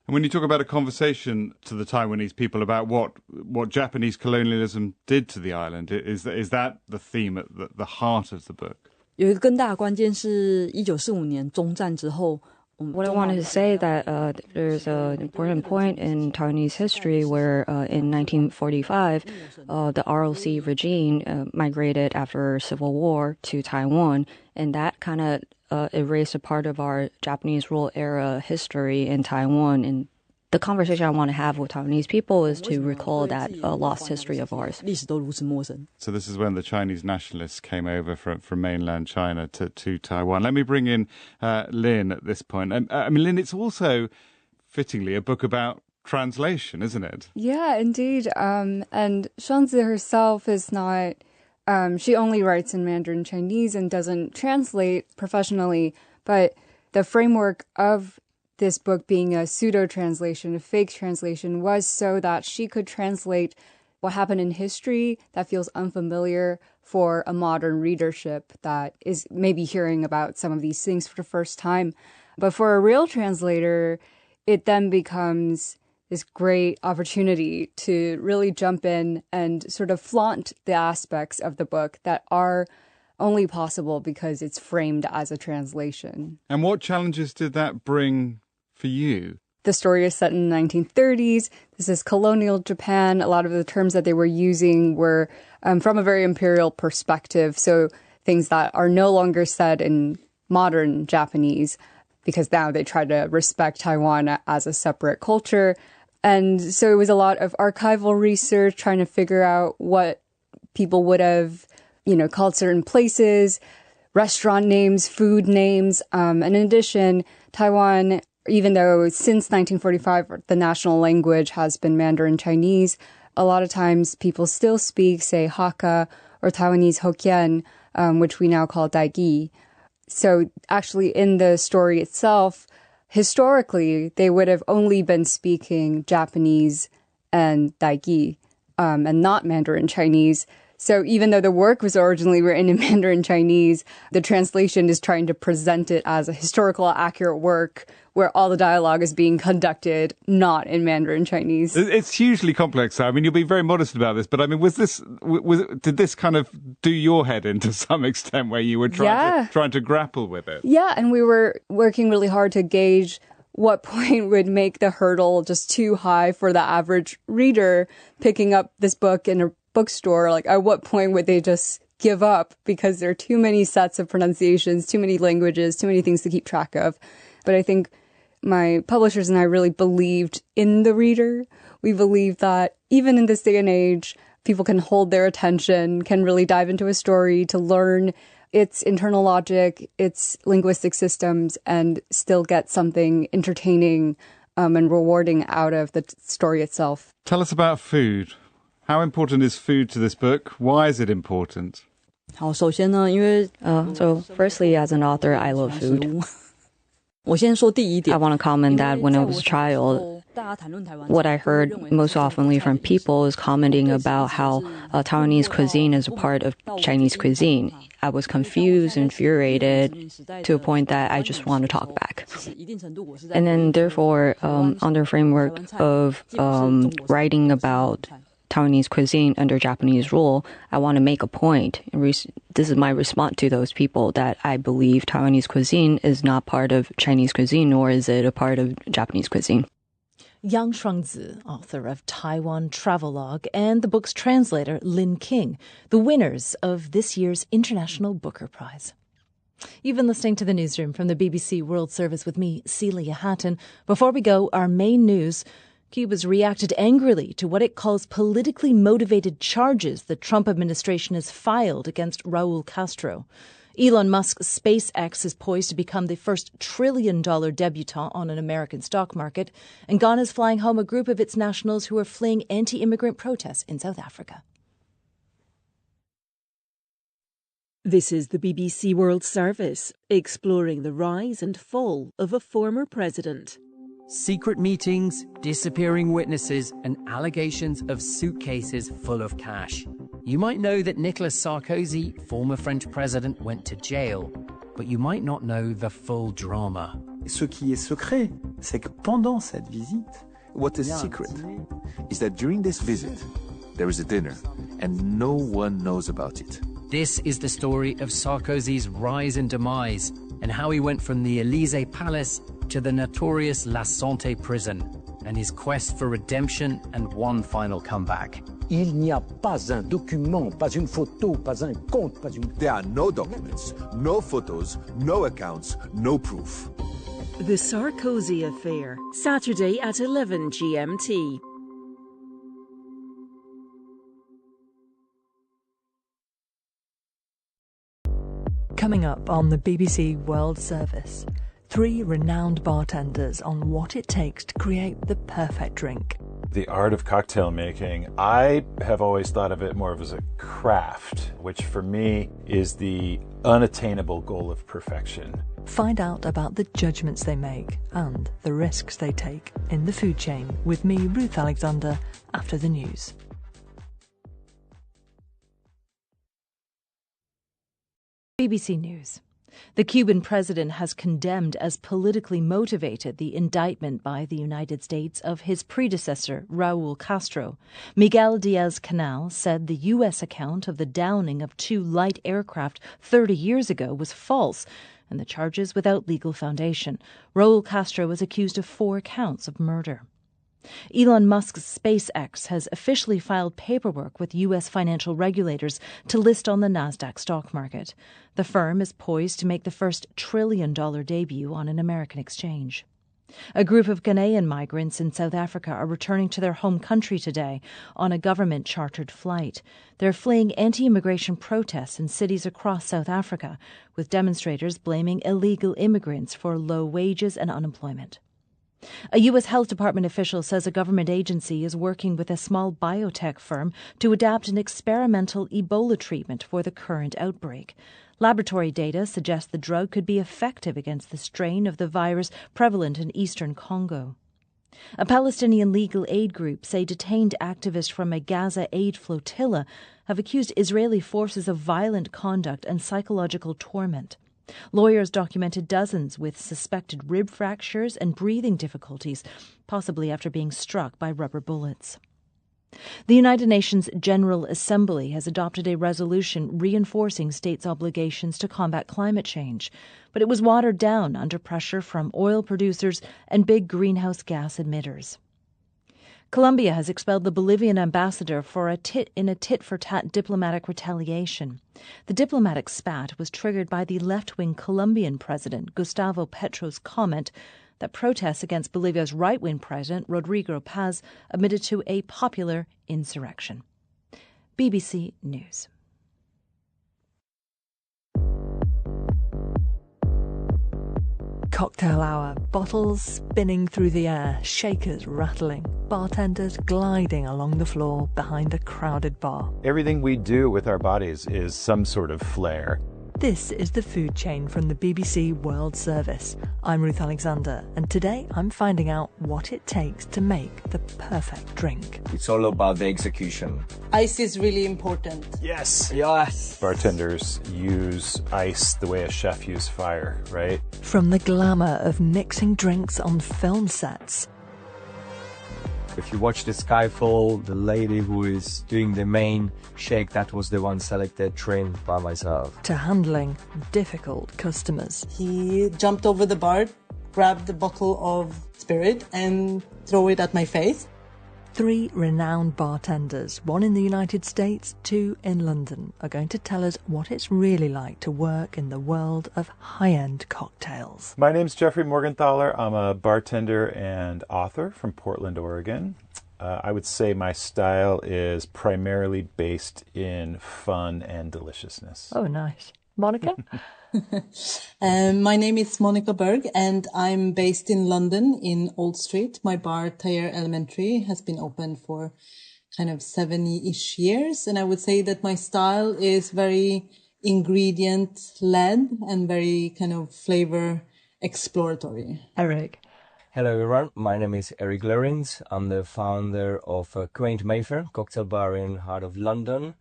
when you talk about a conversation to the Taiwanese people about what Japanese colonialism did to the island, is that the theme at the heart of the book? 有一个更大的关键是1945年中战之后 What I wanted to say that there's an important point in Taiwanese history where in 1945, the ROC regime migrated after Civil War to Taiwan, and that kind of erased a part of our Japanese rule era history in Taiwan. And the conversation I want to have with Taiwanese people is to recall that lost history of ours. So this is when the Chinese nationalists came over from mainland China to Taiwan. Let me bring in Lin at this point. Lin, it's also, fittingly, a book about translation, isn't it? Yeah, indeed. And Shuangzi herself is not... she only writes in Mandarin Chinese and doesn't translate professionally, but the framework of this book being a pseudo-translation, a fake translation, was so that she could translate what happened in history that feels unfamiliar for a modern readership that is maybe hearing about some of these things for the first time. But for a real translator, it then becomes this great opportunity to really jump in and sort of flaunt the aspects of the book that are only possible because it's framed as a translation. And what challenges did that bring for you? The story is set in the 1930s. This is colonial Japan. A lot of the terms that they were using were from a very imperial perspective. So things that are no longer said in modern Japanese, because now they try to respect Taiwan as a separate culture. And so it was a lot of archival research, trying to figure out what people would have, called certain places, restaurant names, food names. And in addition, Taiwan, even though since 1945, the national language has been Mandarin Chinese, a lot of times people still speak, say, Hakka or Taiwanese Hokkien, which we now call Daigi. So actually in the story itself, historically, they would have only been speaking Japanese and Daigi, and not Mandarin Chinese. So even though the work was originally written in Mandarin Chinese, the translation is trying to present it as a historical accurate work where all the dialogue is being conducted not in Mandarin Chinese. It's hugely complex. I mean, you'll be very modest about this, but I mean, did this kind of do your head in to some extent where you were trying to grapple with it? Yeah, and we were working really hard to gauge what point would make the hurdle just too high for the average reader picking up this book in a bookstore. Like, at what point would they just give up because there are too many sets of pronunciations, too many languages, too many things to keep track of. But I think my publishers and I really believed in the reader. We believed that even in this day and age, people can hold their attention, can really dive into a story to learn its internal logic, its linguistic systems, and still get something entertaining and rewarding out of the story itself. Tell us about food. How important is food to this book? Why is it important? So firstly, as an author, I love food. I want to comment that when I was a child, what I heard most often from people is commenting about how Taiwanese cuisine is a part of Chinese cuisine. I was confused, infuriated, to a point that I just want to talk back. And then therefore, on the framework of writing about Taiwanese cuisine under Japanese rule, I want to make a point. This is my response to those people that I believe Taiwanese cuisine is not part of Chinese cuisine, nor is it a part of Japanese cuisine. Yang Shuangzi, author of Taiwan Travelogue, and the book's translator, Lin King, the winners of this year's International Booker Prize. You've been listening to the newsroom from the BBC World Service with me, Celia Hatton. Before we go, our main news. Cuba's reacted angrily to what it calls politically motivated charges the Trump administration has filed against Raul Castro. Elon Musk's SpaceX is poised to become the first trillion-dollar debutant on an American stock market, and Ghana is flying home a group of its nationals who are fleeing anti-immigrant protests in South Africa. This is the BBC World Service, exploring the rise and fall of a former president. Secret meetings, disappearing witnesses, and allegations of suitcases full of cash. You might know that Nicolas Sarkozy, former French president, went to jail, but you might not know the full drama. Ce qui est secret, c'est que pendant cette visite, what is secret is that during this visit, there is a dinner, and no one knows about it. This is the story of Sarkozy's rise and demise, and how he went from the Élysée Palace to the notorious La Santé prison, and his quest for redemption and one final comeback. Il n'y a pas un document, pas une photo, pas un compte, pas une... There are no documents, no photos, no accounts, no proof. The Sarkozy Affair, Saturday at 11 GMT. Coming up on the BBC World Service, 3 renowned bartenders on what it takes to create the perfect drink. The art of cocktail making, I have always thought of it more of as a craft, which for me is the unattainable goal of perfection. Find out about the judgments they make and the risks they take in the food chain with me, Ruth Alexander, after the news. BBC News. The Cuban president has condemned as politically motivated the indictment by the United States of his predecessor, Raul Castro. Miguel Diaz-Canel said the U.S. account of the downing of 2 light aircraft 30 years ago was false, and the charges without legal foundation. Raul Castro was accused of 4 counts of murder. Elon Musk's SpaceX has officially filed paperwork with U.S. financial regulators to list on the NASDAQ stock market. The firm is poised to make the first trillion-dollar debut on an American exchange. A group of Ghanaian migrants in South Africa are returning to their home country today on a government-chartered flight. They're fleeing anti-immigration protests in cities across South Africa, with demonstrators blaming illegal immigrants for low wages and unemployment. A U.S. Health Department official says a government agency is working with a small biotech firm to adapt an experimental Ebola treatment for the current outbreak. Laboratory data suggest the drug could be effective against the strain of the virus prevalent in eastern Congo. A Palestinian legal aid group say detained activists from a Gaza aid flotilla have accused Israeli forces of violent conduct and psychological torment. Lawyers documented dozens with suspected rib fractures and breathing difficulties, possibly after being struck by rubber bullets. The United Nations General Assembly has adopted a resolution reinforcing states' obligations to combat climate change, but it was watered down under pressure from oil producers and big greenhouse gas emitters. Colombia has expelled the Bolivian ambassador for a tit-for-tat diplomatic retaliation. The diplomatic spat was triggered by the left-wing Colombian president, Gustavo Petro's comment that protests against Bolivia's right-wing president, Rodrigo Paz, admitted to a popular insurrection. BBC News. Cocktail hour, bottles spinning through the air, shakers rattling, bartenders gliding along the floor behind a crowded bar. Everything we do with our bodies is some sort of flair. This is The Food Chain from the BBC World Service. I'm Ruth Alexander, and today I'm finding out what it takes to make the perfect drink. It's all about the execution. Ice is really important. Yes. Yes. Bartenders use ice the way a chef uses fire, right? From the glamour of mixing drinks on film sets. If you watch the Skyfall, the lady who is doing the main shake, that was the one selected, trained by myself. To handling difficult customers. He jumped over the bar, grabbed the bottle of spirit and threw it at my face. 3 renowned bartenders, one in the United States, 2 in London, are going to tell us what it's really like to work in the world of high-end cocktails. My name's Jeffrey Morgenthaler. I'm a bartender and author from Portland, Oregon. I would say my style is primarily based in fun and deliciousness. Oh, nice. Monica? My name is Monica Berg and I'm based in London in Old Street. My bar, Thayer Elementary, has been open for kind of 70-ish years. And I would say that my style is very ingredient-led and very kind of flavor exploratory. Eric? Hello everyone, my name is Eric Lorenz. I'm the founder of Quaint Mayfair cocktail bar in heart of London.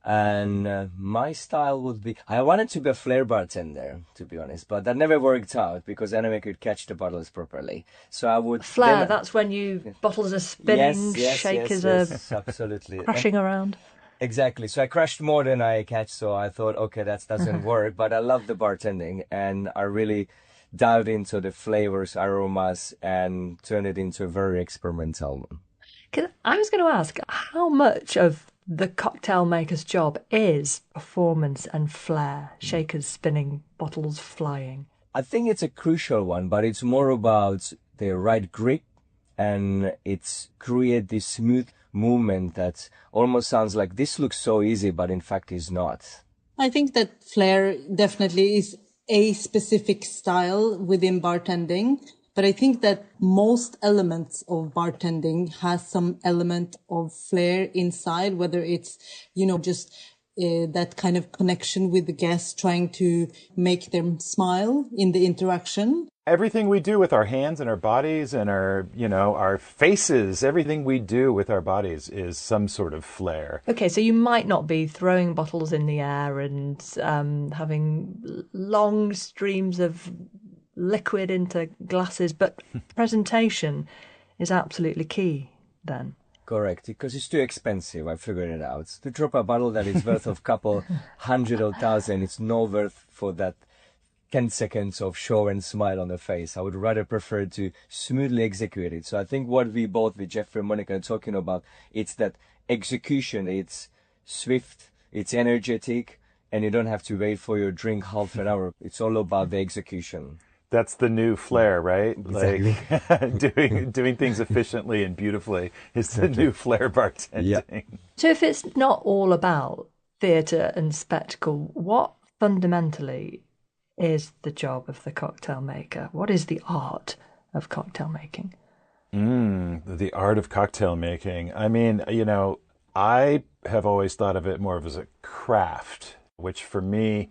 And my style would be, I wanted to be a flair bartender, to be honest, but that never worked out because then I could catch the bottles properly. So I would... Flair, that's when bottles are spinning, shakers are absolutely crashing around. Exactly. So I crashed more than I catch, so I thought, okay, that doesn't work. But I love the bartending and I really dived into the flavors, aromas, and turned it into a very experimental one. I was going to ask, how much of the cocktail maker's job is performance and flair, shakers spinning, bottles flying? I think it's a crucial one, but it's more about the right grip and it's create this smooth movement that almost sounds like this looks so easy, but in fact is not. I think that flair definitely is a specific style within bartending. But I think that most elements of bartending has some element of flair inside, whether it's, just that kind of connection with the guests, trying to make them smile in the interaction. Everything we do with our hands and our bodies and our faces, everything we do with our bodies is some sort of flair. Okay, so you might not be throwing bottles in the air and having long streams of liquid into glasses, but presentation is absolutely key then. Correct, because it's too expensive. I figured it out. To drop a bottle that is worth of couple hundred or thousand, it's no worth for that 10 seconds of show and smile on the face. I would rather prefer to smoothly execute it. So I think what we both, with Jeffrey and Monica, are talking about, it's that execution. It's swift, it's energetic, and you don't have to wait for your drink half an hour. It's all about the execution. That's the new flair, right? Exactly. Like doing things efficiently and beautifully is the new flair bartending. Yep. So if it's not all about theatre and spectacle, what fundamentally is the job of the cocktail maker? What is the art of cocktail making? The art of cocktail making. I mean, I have always thought of it more of as a craft, which for me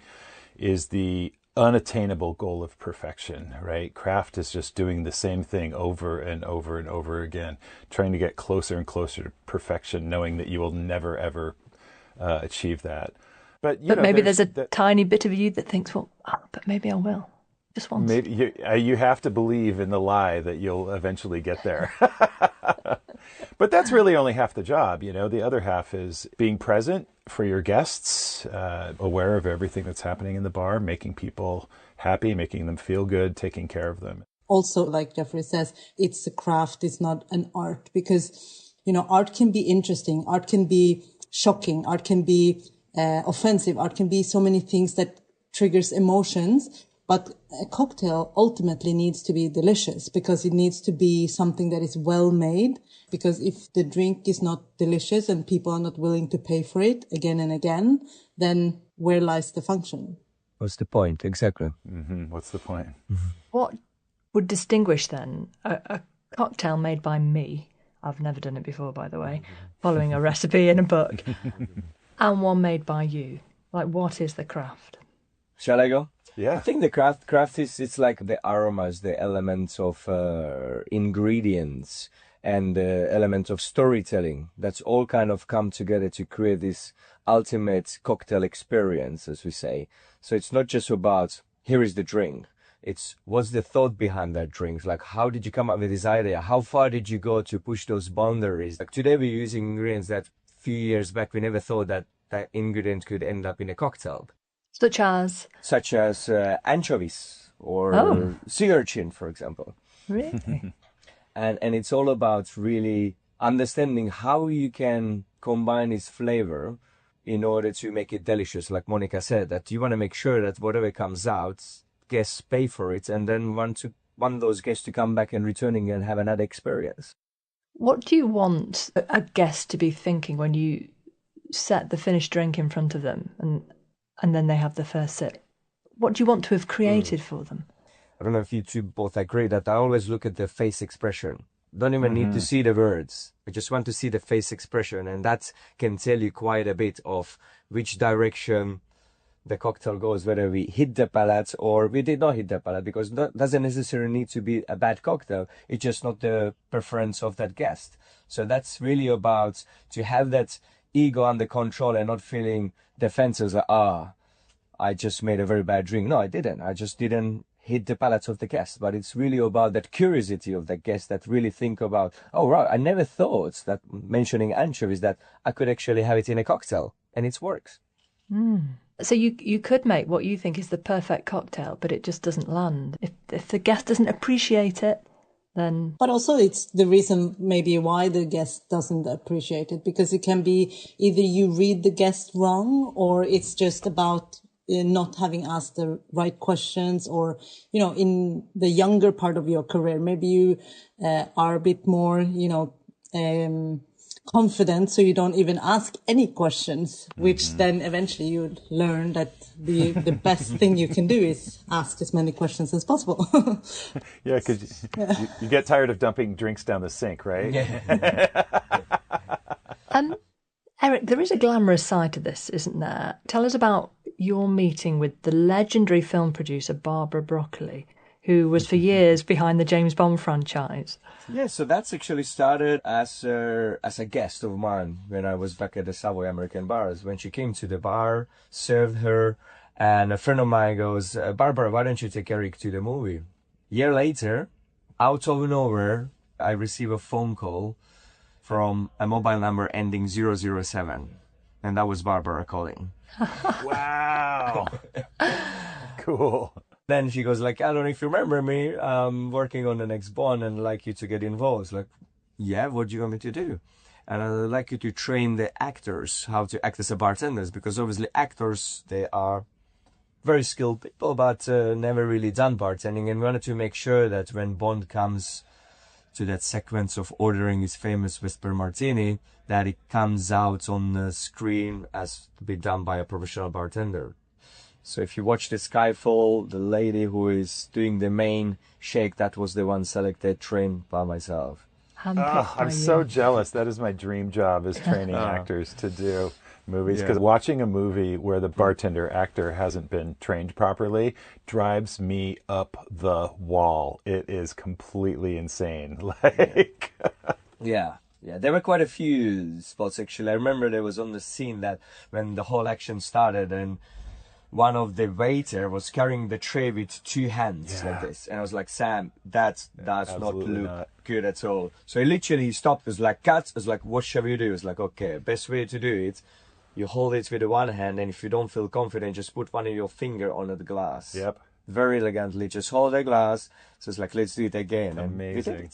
is the unattainable goal of perfection, right? Craft is just doing the same thing over and over and over again, trying to get closer and closer to perfection, knowing that you will never, ever achieve that. But maybe there's a tiny bit of you that thinks, well, but maybe I will. Just once. Maybe you have to believe in the lie that you'll eventually get there. But that's really only half the job, The other half is being present for your guests, aware of everything that's happening in the bar, making people happy, making them feel good, taking care of them. Also, like Jeffrey says, it's a craft, it's not an art, because, art can be interesting, art can be shocking, art can be offensive, art can be so many things that triggers emotions. But a cocktail ultimately needs to be delicious, because it needs to be something that is well made. Because if the drink is not delicious and people are not willing to pay for it again and again, then where lies the function? What's the point? Exactly. Mm-hmm. What's the point? What would distinguish then a cocktail made by me, I've never done it before, by the way, following a recipe in a book, and one made by you? Like, what is the craft? Shall I go? Yeah. I think the craft is, it's like the aromas, the elements of ingredients and the elements of storytelling. That's all kind of come together to create this ultimate cocktail experience, as we say. So it's not just about, here is the drink. It's what's the thought behind that drink? Like, how did you come up with this idea? How far did you go to push those boundaries? Like today we're using ingredients that a few years back we never thought that that ingredient could end up in a cocktail. Such as anchovies or sea urchin, for example. Really? And it's all about really understanding how you can combine this flavor in order to make it delicious. Like Monica said, that you want to make sure that whatever comes out, guests pay for it, and then want those guests to come back and returning and have another experience. What do you want a guest to be thinking when you set the finished drink in front of them and then they have the first sip? What do you want to have created for them? I don't know if you two both agree that I always look at the face expression. Don't even need to see the words. I just want to see the face expression, and that can tell you quite a bit of which direction the cocktail goes, whether we hit the palate or we did not hit the palate, because that doesn't necessarily need to be a bad cocktail. It's just not the preference of that guest. So that's really about to have that ego under control and not feeling defensive, like, I just made a very bad drink. No, I didn't. I just didn't hit the palates of the guest. But it's really about that curiosity of the guest that really think about, oh, right, I never thought that mentioning anchovies that I could actually have it in a cocktail, and it works. So you could make what you think is the perfect cocktail, but it just doesn't land. If the guest doesn't appreciate it, then... But also it's the reason maybe why the guest doesn't appreciate it, because it can be either you read the guest wrong, or it's just about not having asked the right questions, or, in the younger part of your career, maybe you are a bit more, confident, so you don't even ask any questions, which then eventually you would learn that the best thing you can do is ask as many questions as possible. Yeah, because you get tired of dumping drinks down the sink, right? Yeah. Eric, there is a glamorous side to this, isn't there? Tell us about your meeting with the legendary film producer Barbara Broccoli, who was for years behind the James Bond franchise. Yeah, so that's actually started as a guest of mine when I was back at the Savoy American Bars. When she came to the bar, served her, and a friend of mine goes, Barbara, why don't you take Eric to the movie? A year later, out of nowhere, I receive a phone call from a mobile number ending 007. And that was Barbara calling. Wow. Cool. Then she goes like, I don't know if you remember me, I'm working on the next Bond and I'd like you to get involved. It's like, yeah, what do you want me to do? And I'd like you to train the actors how to act as a bartenders, because obviously actors, they are very skilled people, but never really done bartending. And we wanted to make sure that when Bond comes to that sequence of ordering his famous Whisper Martini, that it comes out on the screen as to be done by a professional bartender. So if you watch the Skyfall, the lady who is doing the main shake, that was the one selected, trained by myself. I'm so jealous. That is my dream job, is training actors to do movies, because watching a movie where the bartender actor hasn't been trained properly drives me up the wall. It is completely insane. Yeah, there were quite a few spots actually. I remember there was on the scene that when the whole action started and one of the waiter was carrying the tray with two hands like this, and I was like, Sam, that does not look good at all. So he stopped, was like, cut. I was like, what shall we do? He was like, okay, best way to do it, you hold it with the one hand, and if you don't feel confident, just put one of your finger on the glass. Very elegantly, just hold the glass. So it's like, let's do it again. Amazing.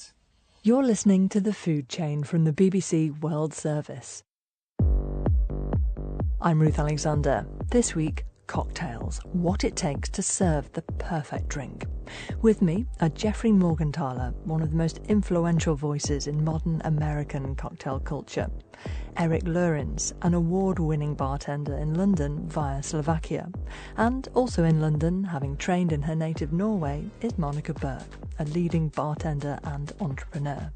You're listening to The Food Chain from the BBC World Service. I'm Ruth Alexander. This week, cocktails, what it takes to serve the perfect drink. With me are Jeffrey Morgenthaler, one of the most influential voices in modern American cocktail culture. Eric Lorenz, an award-winning bartender in London via Slovakia. And also in London, having trained in her native Norway, is Monica Burke, a leading bartender and entrepreneur.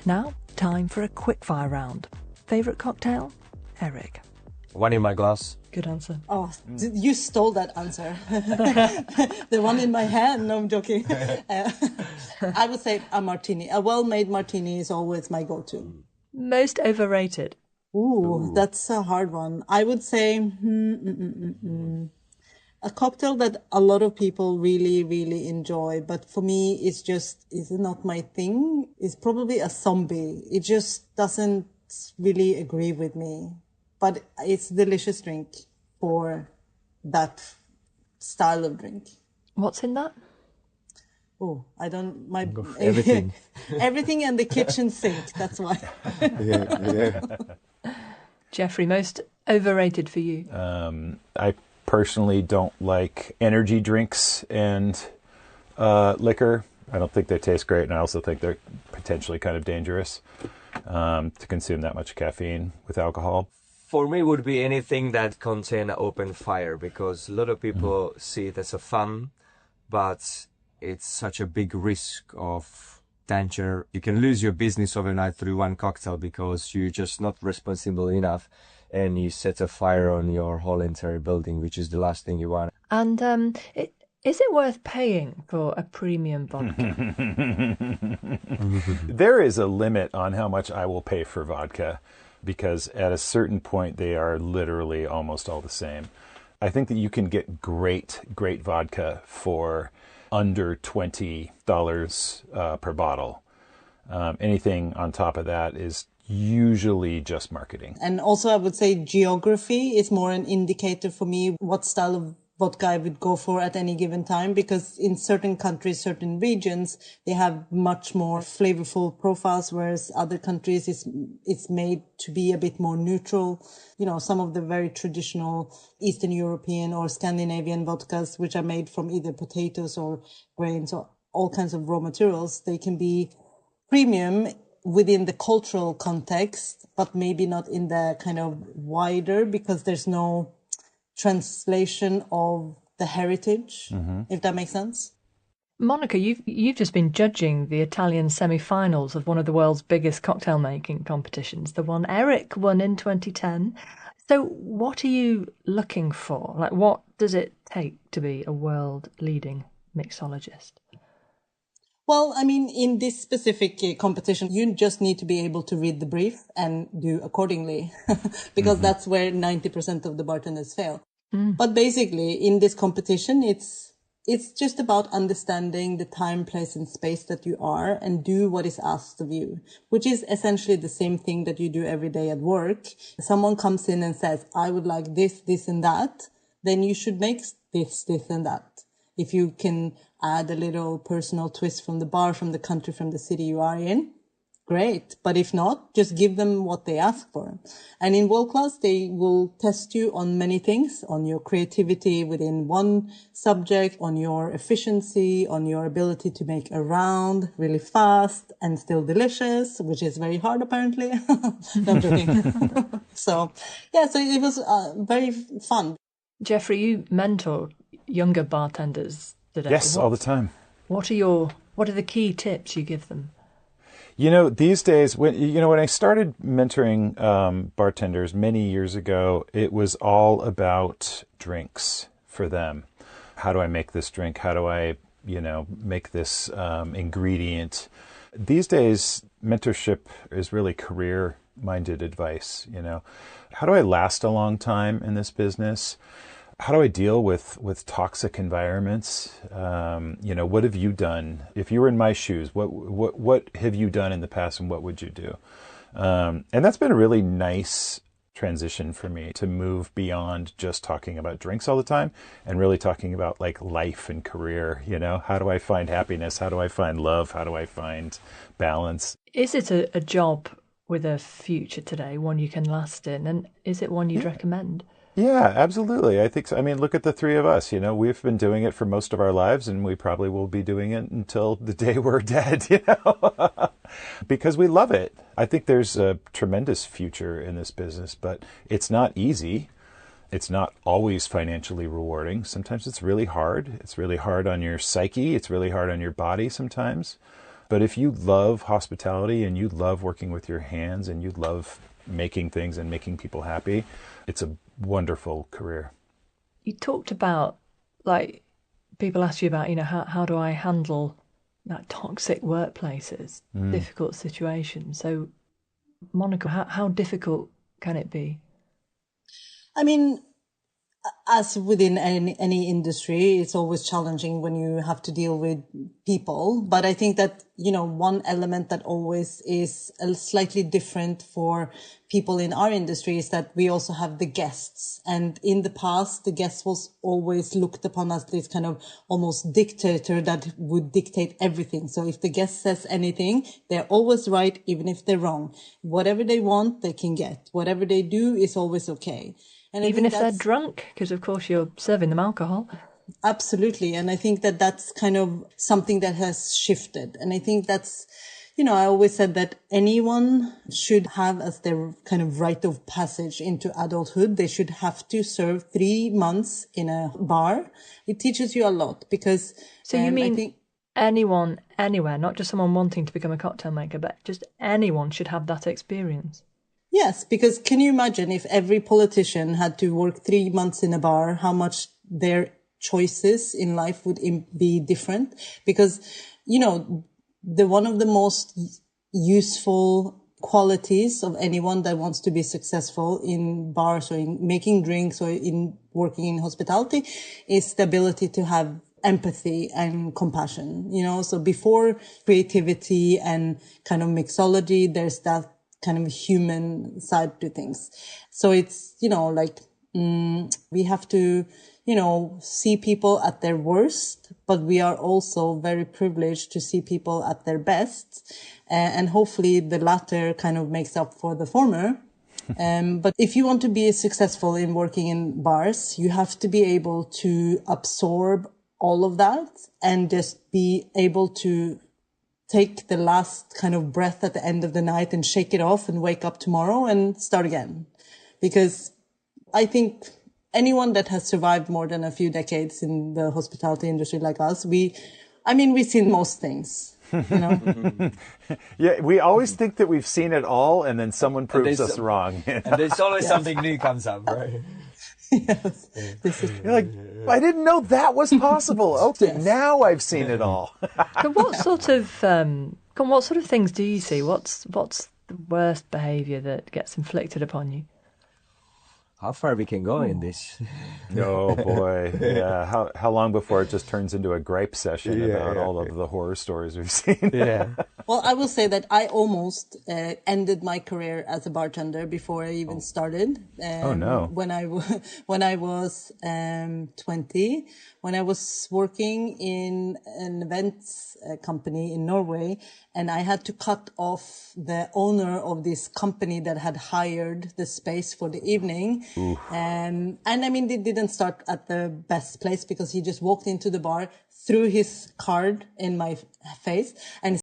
Now, time for a quickfire round. Favourite cocktail? Eric. One in my glass. Good answer. Oh, you stole that answer. The one in my hand. No, I'm joking. I would say a martini. A well-made martini is always my go-to. Most overrated? Ooh, that's a hard one. I would say a cocktail that a lot of people really, really enjoy, but for me, is not my thing. It's probably a zombie. It just doesn't really agree with me. But it's a delicious drink for that style of drink. What's in that? Oh, I don't... Everything. Everything and the kitchen sink, that's why. Jeffrey, most overrated for you? I personally don't like energy drinks and liquor. I don't think they taste great, and I also think they're potentially kind of dangerous to consume that much caffeine with alcohol. For me, it would be anything that contain open fire, because a lot of people see it as a fun, but it's such a big risk of danger. You can lose your business overnight through one cocktail because you're just not responsible enough and you set a fire on your whole entire building, which is the last thing you want. And is it worth paying for a premium vodka? There is a limit on how much I will pay for vodka, because at a certain point they are literally almost all the same. I think that you can get great vodka for under $20 per bottle. Anything on top of that is usually just marketing. And also I would say geography is more an indicator for me what style of vodka I would go for at any given time, because in certain countries, certain regions, they have much more flavorful profiles, whereas other countries it's made to be a bit more neutral. You know, some of the very traditional Eastern European or Scandinavian vodkas, which are made from either potatoes or grains or all kinds of raw materials, they can be premium within the cultural context, but maybe not in the kind of wider, because there's no translation of the heritage, if that makes sense. Monica, you've just been judging the Italian semi-finals of one of the world's biggest cocktail making competitions, the one Eric won in 2010. So what are you looking for? Like, what does it take to be a world leading mixologist? Well, I mean, in this specific competition, you just need to be able to read the brief and do accordingly, because that's where 90% of the bartenders fail. But basically, in this competition, it's just about understanding the time, place, and space that you are and do what is asked of you, which is essentially the same thing that you do every day at work. Someone comes in and says, I would like this, this, and that, then you should make this, and that. If you can add a little personal twist from the bar, from the country, from the city you are in, great. But if not, just give them what they ask for. And in World Class, they will test you on many things, on your creativity within one subject, on your efficiency, on your ability to make a round really fast and still delicious, which is very hard apparently. No, I'm joking. So it was very fun. Jeffrey, you mentor younger bartenders today. Yes, all the time. What are the key tips you give them? These days, when I started mentoring bartenders many years ago, it was all about drinks for them. How do I make this drink? How do I, make this ingredient? These days, mentorship is really career-minded advice. How do I last a long time in this business? How do I deal with toxic environments? What have you done? If you were in my shoes, what have you done in the past, and what would you do? And that's been a really nice transition for me to move beyond just talking about drinks all the time and really talking about like life and career. How do I find happiness? How do I find love? How do I find balance? Is it a job with a future today, one you can last in, and is it one you'd recommend? Yeah, absolutely. I think so. I mean, look at the three of us. We've been doing it for most of our lives, and we probably will be doing it until the day we're dead, because we love it. I think there's a tremendous future in this business, but it's not easy. It's not always financially rewarding. Sometimes it's really hard. It's really hard on your psyche. It's really hard on your body sometimes. But if you love hospitality and you love working with your hands and you love making things and making people happy, it's a wonderful career. You talked about, like, people ask you about, how do I handle toxic workplaces, difficult situations. So, Monica, how difficult can it be? I mean, as within any industry, it's always challenging when you have to deal with people. But I think that, one element that always is slightly different for people in our industry is that we also have the guests. And in the past, the guest was always looked upon as this kind of almost dictator that would dictate everything. So if the guest says anything, they're always right, even if they're wrong. Whatever they want, they can get. Whatever they do is always okay. And even if they're drunk, because of course you're serving them alcohol. Absolutely. And I think that that's kind of something that has shifted. And I think that's, I always said that anyone should have as their kind of rite of passage into adulthood, they should have to serve 3 months in a bar. It teaches you a lot because... So you mean anyone, anywhere, not just someone wanting to become a cocktail maker, but just anyone should have that experience? Yes, because can you imagine if every politician had to work 3 months in a bar, how much their choices in life would be different? Because, one of the most useful qualities of anyone that wants to be successful in bars or in making drinks or in working in hospitality is the ability to have empathy and compassion, so before creativity and kind of mixology, there's that kind of human side to things. So it's, we have to, see people at their worst, but we are also very privileged to see people at their best. And hopefully the latter kind of makes up for the former. But if you want to be successful in working in bars, you have to be able to absorb all of that and just be able to take the last kind of breath at the end of the night and shake it off and wake up tomorrow and start again. Because I think anyone that has survived more than a few decades in the hospitality industry like us, we've seen most things, Yeah, we always think that we've seen it all and then someone proves us wrong. And there's always something new comes up, right? Yes. You're like, I didn't know that was possible. Okay, now I've seen it all. What sort of things do you see? What's the worst behaviour that gets inflicted upon you? How far we can go in this? Oh boy, yeah. How long before it just turns into a gripe session about all of the horror stories we've seen? Yeah. Well, I will say that I almost ended my career as a bartender before I even started. Oh no! When I was 20, when I was working in an events company in Norway, and I had to cut off the owner of this company that had hired the space for the evening. And it didn't start at the best place because he just walked into the bar, threw his card in my face, and